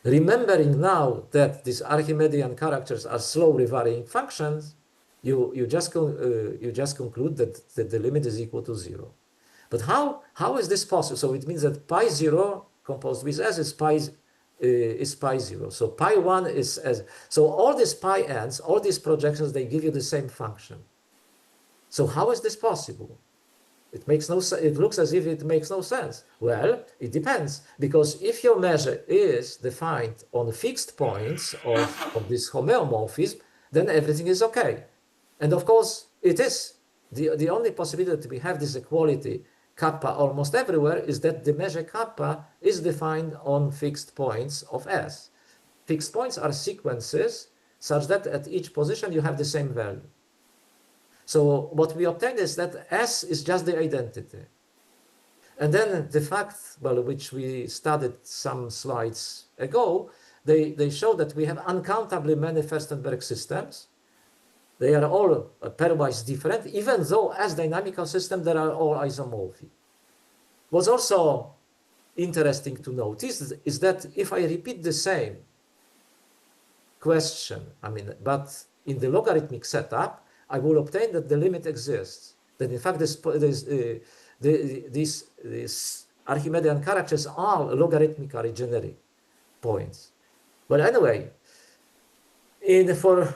Remembering now that these Archimedean characters are slowly varying functions, you just conclude that the limit is equal to 0. But how is this possible? So it means that pi 0 composed with S is pi 0. So pi 1 is S. So all these pi n's, all these projections, they give you the same function. So how is this possible? It makes no sense. It looks as if it makes no sense. Well, it depends, because if your measure is defined on fixed points of this homeomorphism, then everything is okay. And of course, it is. The only possibility that we have this equality kappa almost everywhere is that the measure kappa is defined on fixed points of S. Fixed points are sequences such that at each position you have the same value. So what we obtain is that S is just the identity. And then the fact, well, which we studied some slides ago, they show that we have uncountably many Furstenberg systems. They are all pairwise different, even though as dynamical system, they are all isomorphic. What's also interesting to notice is that if I repeat the same question, but in the logarithmic setup, I will obtain that the limit exists. That in fact, these Archimedean characters are logarithmically generic points. But anyway, for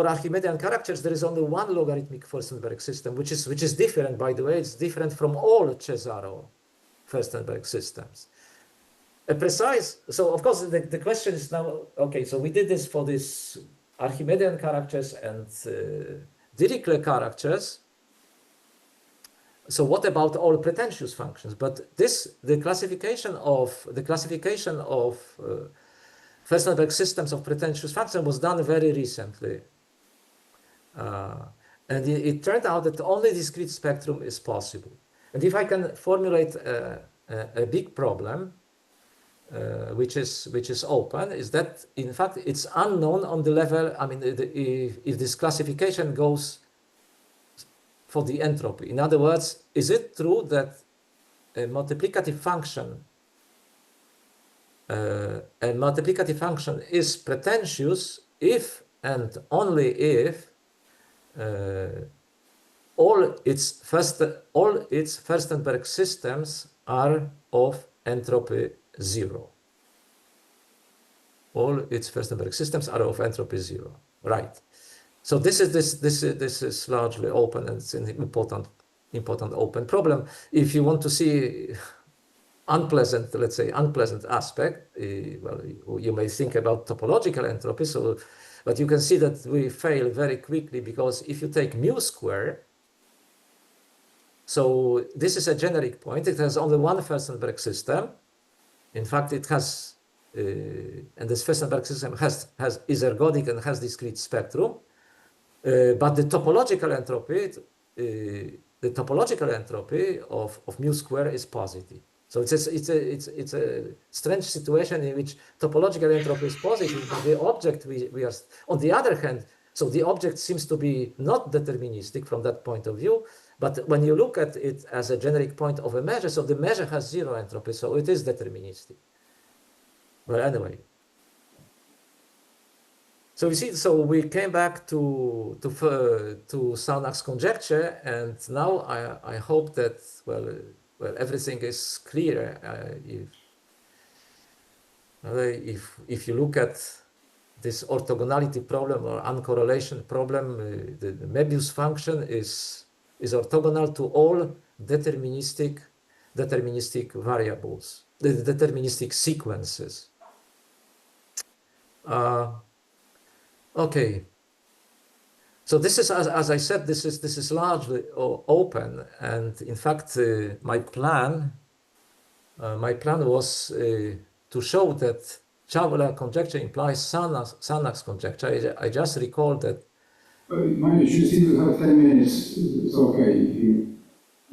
Archimedean characters, there is only one logarithmic Furstenberg system, which is different, by the way. It's different from all Cesaro Furstenberg systems. So of course, the question is now, okay, so we did this for this Archimedean characters and Dirichlet characters. So what about all pretentious functions? But the classification of Furstenberg systems of pretentious functions was done very recently, and it turned out that only discrete spectrum is possible. And if I can formulate a big problem, which is open, is that in fact it's unknown on the level. If this classification goes for the entropy. In other words, is it true that a multiplicative function is pretentious if and only if all its Furstenberg systems are of entropy 0. All its Furstenberg systems are of entropy 0, right? So this is largely open, and it's an important open problem. If you want to see unpleasant, let's say unpleasant aspect, well, you may think about topological entropy. So, but you can see that we fail very quickly, because if you take mu square, So this is a generic point. It has only one Fürstenberg system. In fact, it has, and this Fürstenberg system is ergodic and has discrete spectrum. But the topological entropy of mu square is positive. So it's a strange situation in which topological entropy is positive, but the object we are, on the other hand, so the object seems to be not deterministic from that point of view, but when you look at it as a generic point of a measure, so the measure has zero entropy, so it is deterministic. Well, anyway. So we see, so we came back to Sarnak's conjecture, and now I hope that, well, everything is clear. If you look at this orthogonality problem or uncorrelation problem, the Möbius function is orthogonal to all deterministic variables, the deterministic sequences. Okay. So this is, as I said, this is largely open, and in fact, my plan was to show that Chauvet conjecture implies Sarnak's conjecture. I just recalled that. Mariusz, you still have 10 minutes. It's okay.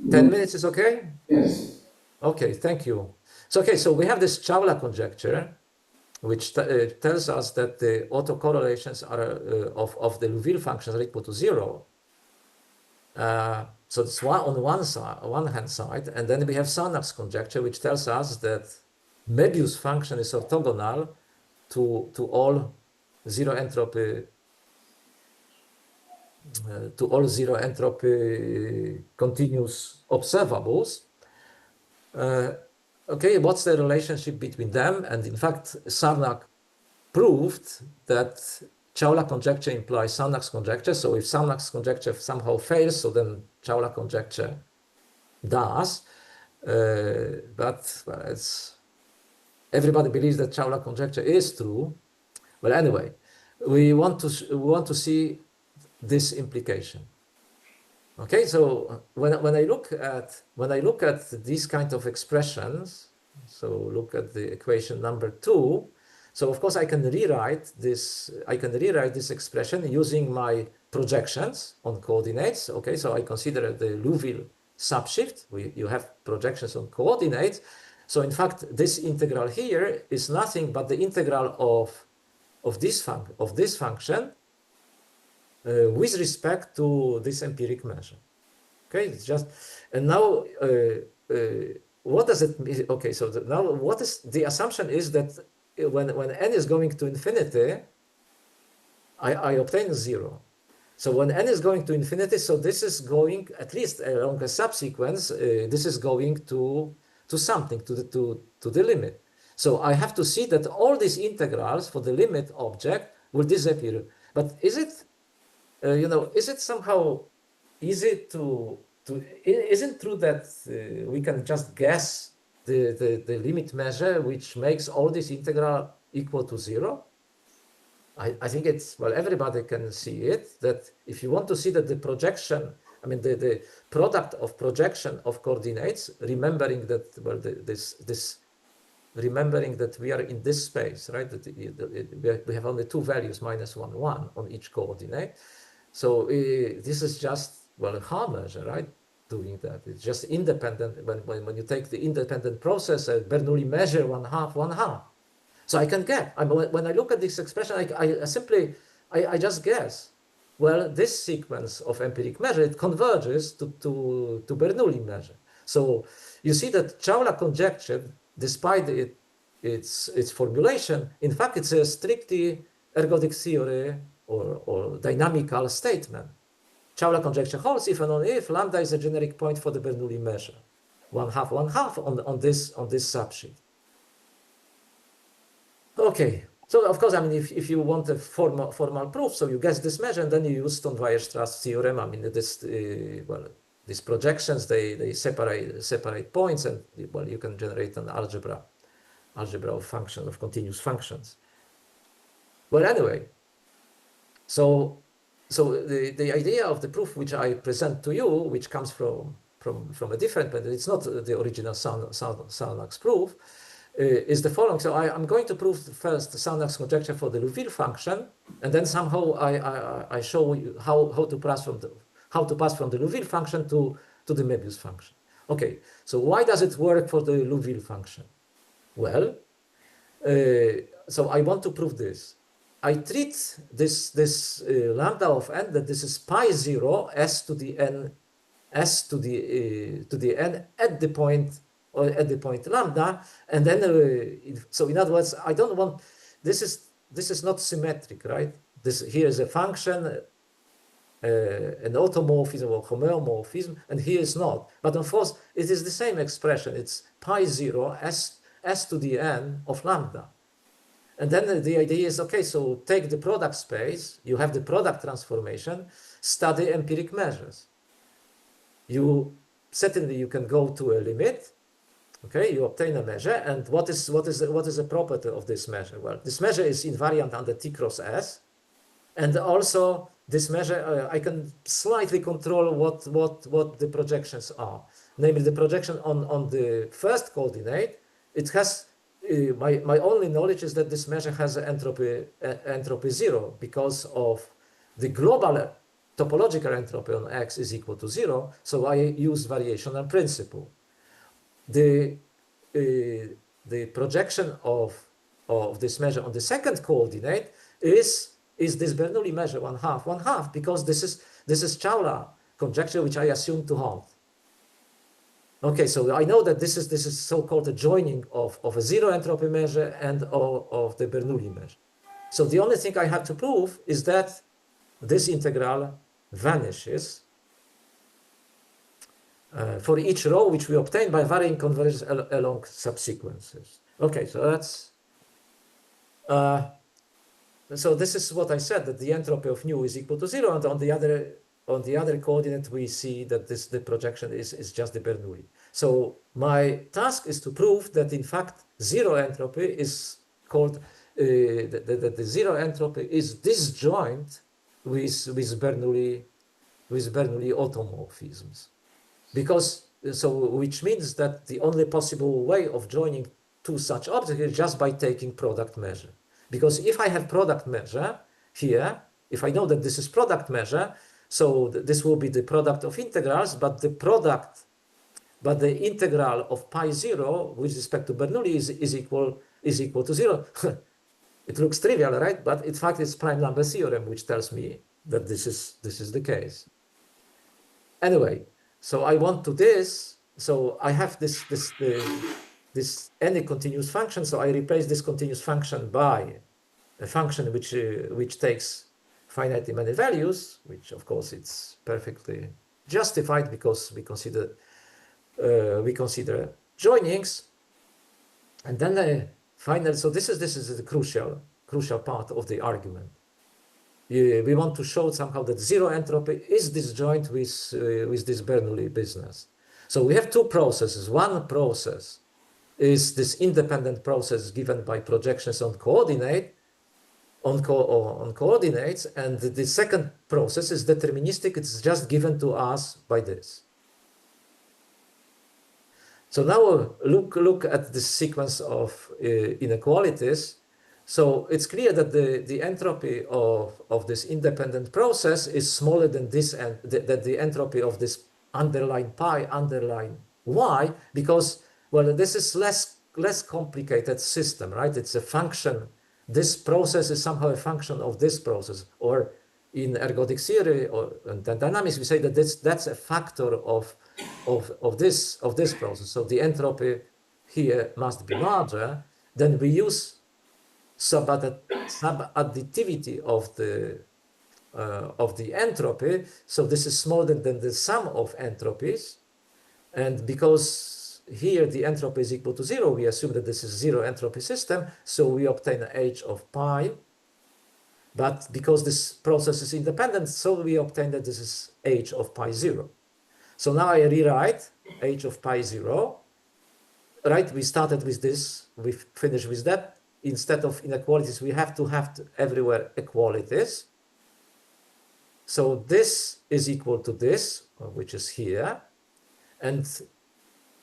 10 minutes is okay? Yes. Okay, thank you. So okay, so we have this Chauvet conjecture, which tells us that the autocorrelations are of the Liouville functions are equal to 0. So it's on one hand side, and then we have Sarnak's conjecture, which tells us that Möbius function is orthogonal to all zero entropy continuous observables. Okay, what's the relationship between them? And in fact, Sarnak proved that Chauvet conjecture implies Sarnak's conjecture. So if Sarnak's conjecture somehow fails, so then Chauvet conjecture does. But well, everybody believes that Chauvet conjecture is true. Well, anyway, we want to see this implication. Okay, so when I look at these kind of expressions, so look at the equation number 2. So of course I can rewrite this expression using my projections on coordinates. Okay, so I consider the Liouville subshift. You have projections on coordinates. So in fact, this integral here is nothing but the integral of this function with respect to this empiric measure. Okay, it's just, and now what does it mean? Okay, so now what is the assumption is that when n is going to infinity, I obtain 0. So when n is going to infinity, so this is going, at least along a subsequence, this is going to something, to the limit. So I have to see that all these integrals for the limit object will disappear. But is it, is it somehow easy isn't true that we can just guess the limit measure which makes all this integral equal to 0? I think it's, well, everybody can see it, that if you want to see that the projection, I mean, the product of projection of coordinates, remembering that, well, remembering that we are in this space, right? That we have only two values, -1, 1 on each coordinate. So this is just, well, a Haar measure, right? Doing that. It's just independent. When you take the independent process, Bernoulli measure 1/2, 1/2. So I can get, when I look at this expression, I just guess. Well, this sequence of empiric measure, it converges to Bernoulli measure. So you see that Chauvet conjecture, despite its formulation, in fact, it's a strictly ergodic theory or dynamical statement. Chauvet conjecture holds if and only if lambda is a generic point for the Bernoulli measure. 1/2, 1/2 on this subsheet. Okay. So of course, I mean, if you want a formal proof, so you guess this measure and then you use Stone-Weierstrass theorem. I mean, these projections, they separate points, and well, you can generate an algebra of continuous functions. Well, anyway, so the idea of the proof which I present to you, which comes from from a different method, it's not the original Sarnak's proof, is the following. So I'm going to prove first the Sarnak's conjecture for the Liouville function, and then somehow I show you how to pass from the Liouville function to the Möbius function. Okay, so why does it work for the Liouville function? Well, so I want to prove this. I treat this lambda of n, that this is pi 0 s to the n at the point lambda, and then so in other words, I don't want this is not symmetric, right? Here is a function, an automorphism or homeomorphism, and here is not. But of course, it is the same expression. It's pi 0 s to the n of lambda. And then the idea is, okay, so take the product space, you have the product transformation, study empiric measures. Certainly you can go to a limit, okay, you obtain a measure, and what is the property of this measure? Well, this measure is invariant under T cross S, and also this measure, I can slightly control what the projections are. Namely, the projection on the first coordinate, it has, my only knowledge is that this measure has entropy 0 because of the global topological entropy on X is equal to 0, so I use variational principle. The projection of this measure on the second coordinate is this Bernoulli measure 1/2, because this is Chawla conjecture, which I assume to hold. Okay, so I know that this is so-called a joining of a 0 entropy measure and of the Bernoulli measure. So the only thing I have to prove is that this integral vanishes for each row which we obtain by varying convergence along subsequences. Okay, so that's so this is what I said, that the entropy of nu is equal to 0, and on the other coordinate we see that the projection is just the Bernoulli. So my task is to prove that in fact 0 entropy is called that the 0 entropy is disjoint with Bernoulli automorphisms, which means that the only possible way of joining two such objects is just by taking product measure. Because if I have product measure here, if I know that this is product measure, so this will be the product of integrals, but the integral of pi 0 with respect to Bernoulli is equal to 0. It looks trivial, right? But in fact, it's prime number theorem, which tells me that this is the case. Anyway, so I want to this. So I have this any continuous function. So I replace this continuous function by a function which takes finitely many values, which of course it's perfectly justified because we consider joinings, and then the final. So this is the crucial part of the argument. We want to show somehow that 0 entropy is disjoint with this Bernoulli business. So we have two processes. One process is this independent process given by projections on coordinates, and the second process is deterministic. It's just given to us by this. So now look at this sequence of inequalities. So it's clear that the entropy of this independent process is smaller than this, and that the entropy of this underline pi underline y, because, well, this is less complicated system, right? It's a function. This process is somehow a function of this process, or in ergodic theory or in dynamics, we say that that's a factor of this process. So the entropy here must be larger. Then we use subadditivity of the entropy. So this is smaller than the sum of entropies, and because here the entropy is equal to 0, we assume that this is 0 entropy system, so we obtain an h of pi. But because this process is independent, so we obtain that this is h of pi 0. So now I rewrite h of pi 0. Right, we started with this, we finished with that. Instead of inequalities, we have to everywhere equalities. So this is equal to this, which is here. And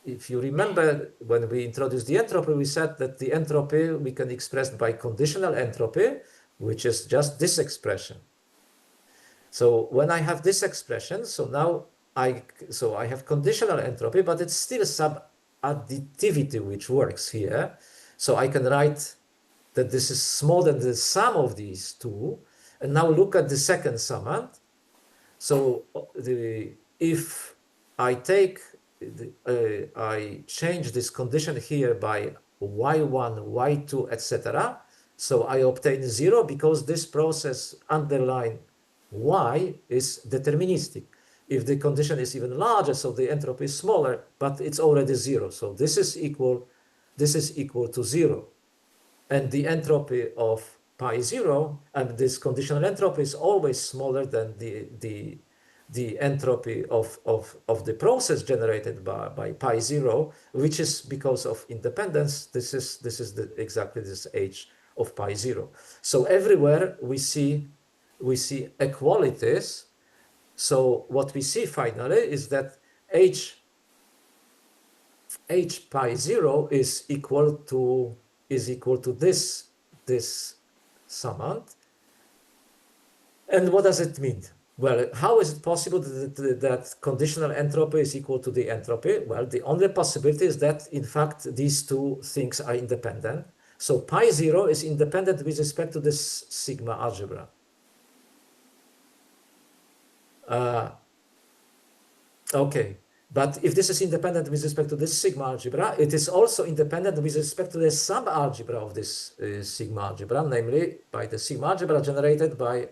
if you remember, when we introduced the entropy, we said that the entropy we can express by conditional entropy, which is just this expression. So when I have this expression, so now I have conditional entropy, but it's still sub-additivity which works here. So I can write that this is smaller than the sum of these two. And now look at the second summand. So if I take, I change this condition here by y1, y2, etc. So I obtain 0 because this process underline y is deterministic. If the condition is even larger, so the entropy is smaller, but it's already 0. So this is equal to 0. And the entropy of pi 0, and this conditional entropy is always smaller than the entropy of the process generated by pi 0, which is because of independence. This is exactly this h of pi 0. So everywhere we see equalities. So what we see finally is that h pi 0 is equal to this summand. And what does it mean? Well, how is it possible that conditional entropy is equal to the entropy? Well, the only possibility is that, in fact, these two things are independent. So pi 0 is independent with respect to this sigma algebra. Okay, but if this is independent with respect to this sigma algebra, it is also independent with respect to the sub-algebra of this sigma algebra, namely by the sigma algebra generated by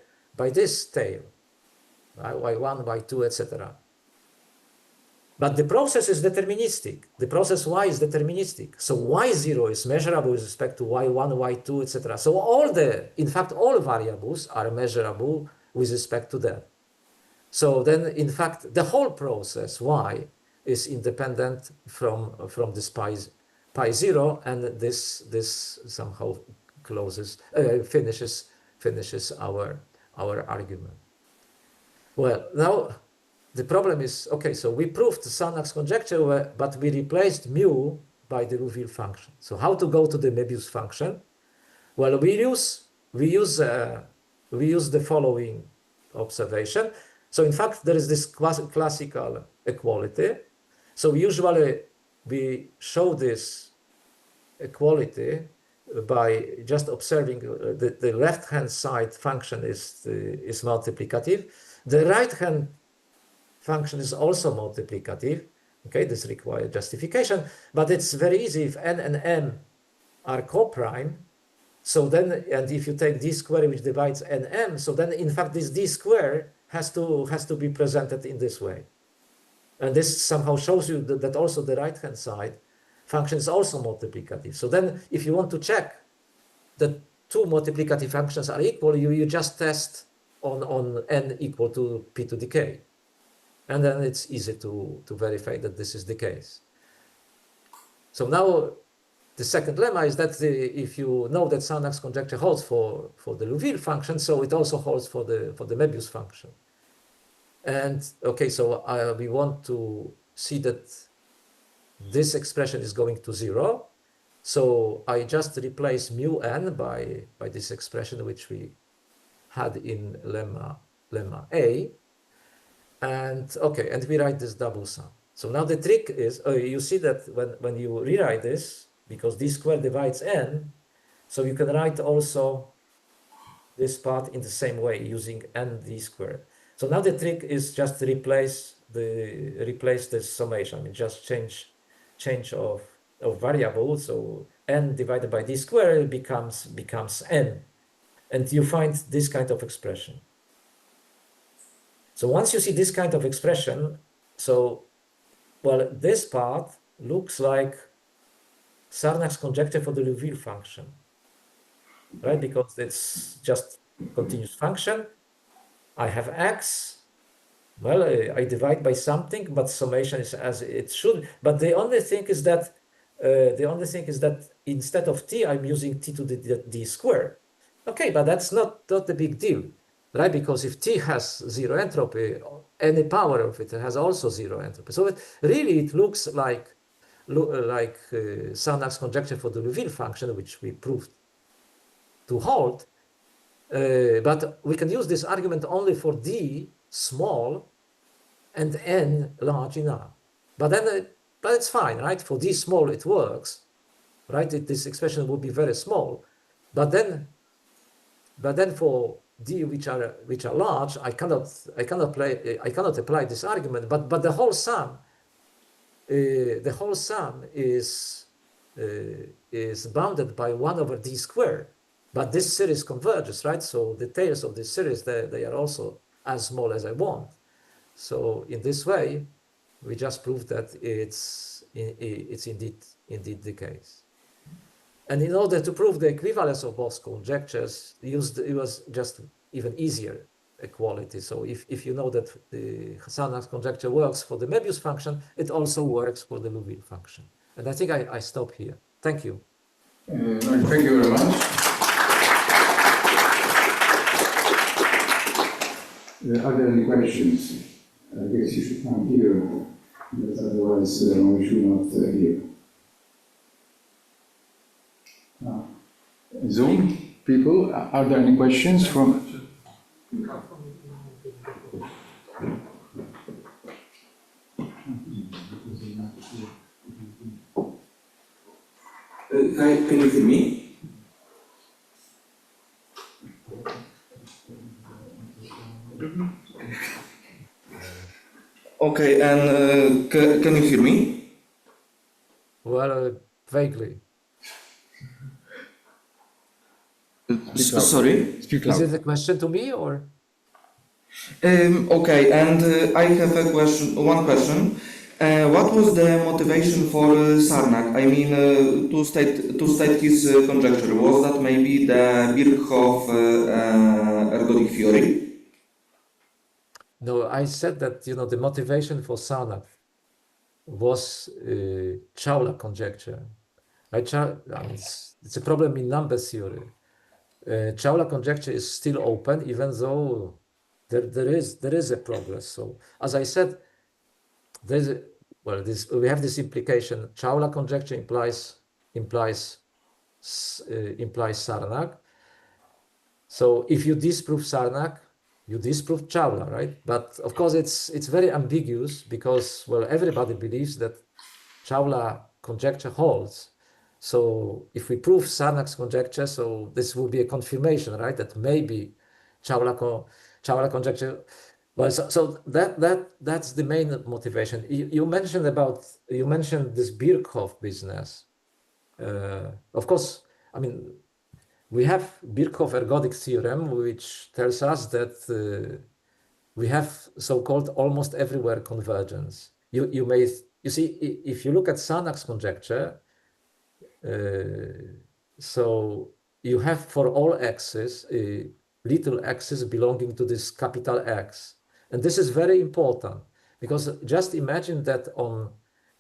this tail, y1, y2, etc. But the process is deterministic. The process y is deterministic. So y0 is measurable with respect to y1, y2, etc. So in fact, all variables are measurable with respect to that. So then, in fact, the whole process y is independent from this pi 0, and this somehow finishes our argument. Well, now the problem is, okay, so we proved the Sarnak's conjecture, but we replaced mu by the Liouville function. So how to go to the Möbius function? Well, we use the following observation. So in fact, there is this classical equality. So usually we show this equality by just observing the left-hand side function is multiplicative. The right-hand function is also multiplicative. Okay, this requires justification, but it's very easy if n and m are co-prime. So then, and if you take d square which divides nm, so then in fact this d square has to be presented in this way. And this somehow shows you that also the right-hand side function is also multiplicative. So then if you want to check that two multiplicative functions are equal, you just test on n equal to p to the k. And then it's easy to verify that this is the case. So now the second lemma is that if you know that Sarnak's conjecture holds for the Liouville function, so it also holds for the Möbius function. And okay, so we want to see that this expression is going to 0. So I just replace mu n by this expression which we had in lemma A. And okay, and we write this double sum. So now the trick is, you see that when you rewrite this, because d squared divides n, so you can write also this part in the same way using n d squared. So now the trick is just to replace the summation. I mean, just change of variable. So n divided by d squared becomes n, and you find this kind of expression. So once you see this kind of expression, so well, this part looks like Sarnak's conjecture for the Liouville function, right? Because it's just continuous function. I have x. Well, I divide by something, but summation is as it should. But the only thing is that instead of t, I'm using t to the d squared. Okay, but that's not a big deal, right? Because if t has 0 entropy, any power of it has also zero entropy. So it looks like Sarnak's conjecture for the Liouville function, which we proved to hold. But we can use this argument only for D small and N large enough. But it's fine, right? For D small, it works, right? This expression would be very small. But then for D which are large, I cannot apply this argument. But the whole sum is bounded by 1 over D squared. But this series converges, right? So the tails of this series, they are also as small as I want. So in this way, we just proved that it's indeed the case. And in order to prove the equivalence of both conjectures, it was just even easier equality. So if you know that the Sarnak's conjecture works for the Möbius function, it also works for the Liouville function. And I think I stop here. Thank you. Thank you very much. Are there any questions? I guess you should come here, because otherwise we should not hear. Zoom people, are there any questions from? Hi, can you hear me? Okay, and can you hear me? Well, vaguely. Sorry? Speak Is loud. it a question to me or? Okay, and I have a question. One question. What was the motivation for Sarnak? I mean, to state his conjecture. Was that maybe the Birkhoff ergodic theory? No, I said that, the motivation for Sarnak was Chawla conjecture. Right? It's a problem in number theory. Chawla conjecture is still open, even though there is a progress. So as I said, we have this implication. Chawla conjecture implies Sarnak. So if you disprove Sarnak, you disprove Chawla, right? But of course, it's very ambiguous because, well, everybody believes that Chawla conjecture holds. So if we prove Sarnak's conjecture, so this will be a confirmation, right? That maybe Chawla conjecture. Well, so that's the main motivation. You mentioned this Birkhoff business. Of course, I mean, we have Birkhoff ergodic theorem, which tells us that we have so-called almost everywhere convergence. You see, if you look at Sarnak's conjecture, so you have for all x's little x's belonging to this capital X. And this is very important because just imagine that on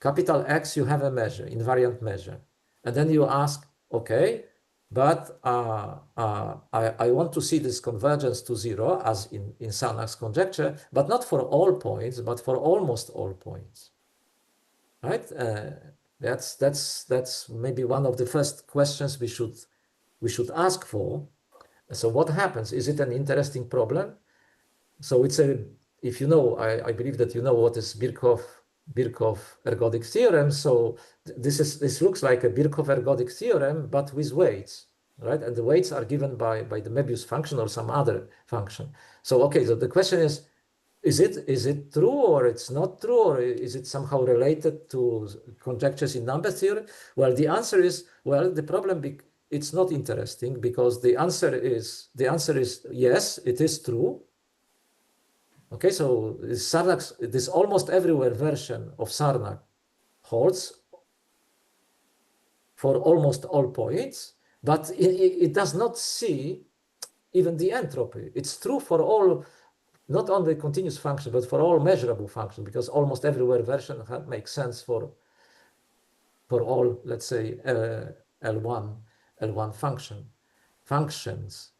capital X you have a measure, invariant measure. And then you ask, okay, but I want to see this convergence to 0 as in Sarnak's conjecture, but not for all points, but for almost all points. Right? That's maybe one of the first questions we should ask for. So what happens? Is it an interesting problem? So if you know, I believe that you know what is Birkhoff ergodic theorem. So this looks like a Birkhoff ergodic theorem, but with weights, right? And the weights are given by the Möbius function or some other function. So okay, so the question is it true or it's not true, or is it somehow related to conjectures in number theory? Well, the answer is, well, the problem it's not interesting because the answer is yes, it is true. Okay, so this almost everywhere version of Sarnak holds for almost all points, but it does not see even the entropy. It's true for all, not only continuous function, but for all measurable functions, because almost everywhere version makes sense for all, let's say, L1 functions.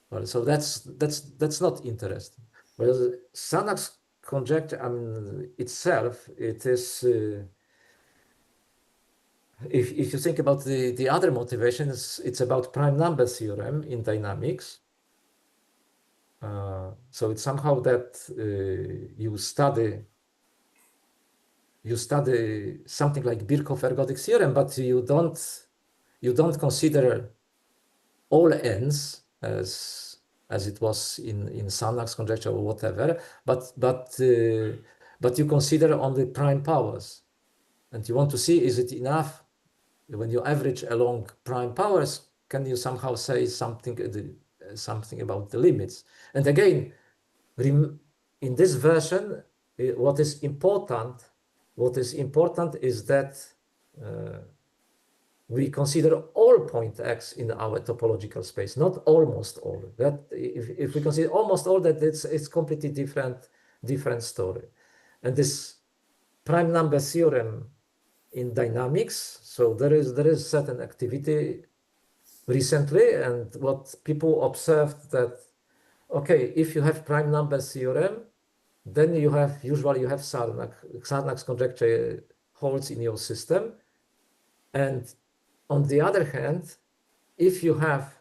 Well, so that's not interesting. Whereas Sarnak's conjecture, I mean, itself, it is. If you think about the other motivations, it's about prime number theorem in dynamics. So it's somehow that you study something like Birkhoff-Ergodic theorem, but you don't consider all n's as it was in Sarnak's conjecture or whatever, but you consider only prime powers, and you want to see, is it enough when you average along prime powers? Can you somehow say something about the limits? And again, in this version, what is important is that we consider all point x in our topological space, not almost all. That if we consider almost all, that it's completely different story. And this prime number theorem in dynamics, so there is certain activity recently, and what people observed that, okay, if you have prime number theorem, then usually you have Sarnak's conjecture holds in your system. And on the other hand, if you have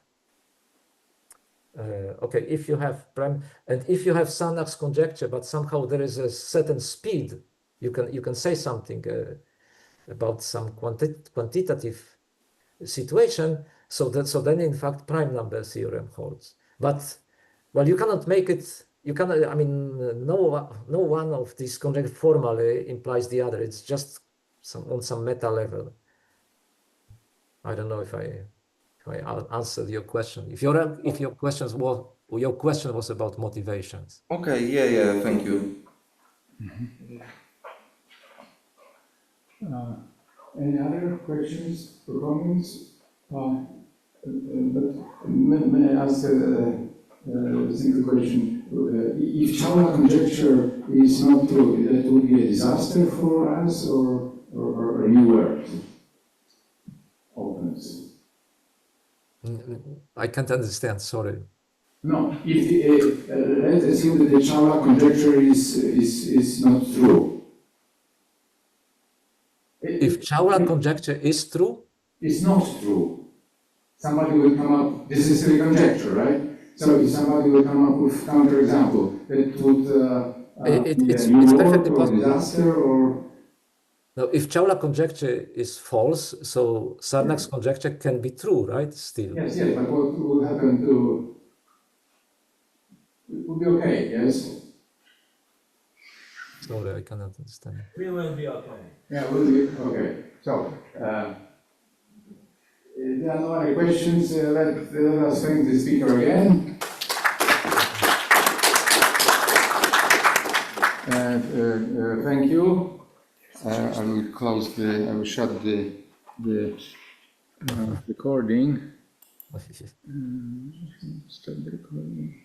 prime, and if you have Sarnak's conjecture, but somehow there is a certain speed, you can say something about some quantitative situation. So then in fact prime number theorem holds. But well, you cannot make it. You cannot. I mean, no one of these conjectures formally implies the other. It's just on some meta level. I don't know if I answered your question. If your question was about motivations. Okay, yeah, thank you. Any other questions or comments? But may I ask a single question? If Chauva conjecture is not true, that would be a disaster for us or a new world opens? I can't understand. Sorry. No, if let's assume that the Chauva conjecture is not true. If Chauva conjecture is true, it's not true. Somebody will come up. This is a conjecture, right? So if somebody will come up with counterexample that would it's new perfectly world or possible. disaster or No, if Chauva conjecture is false, so Sarnak's conjecture can be true, right? Still. yes, but what will happen to? It will be okay, yes. Sorry, I cannot understand. We will be okay. Yeah, will be okay. So. If there are no other questions, let us thank the speaker again. Thank you. I will shut the recording. Stop the recording.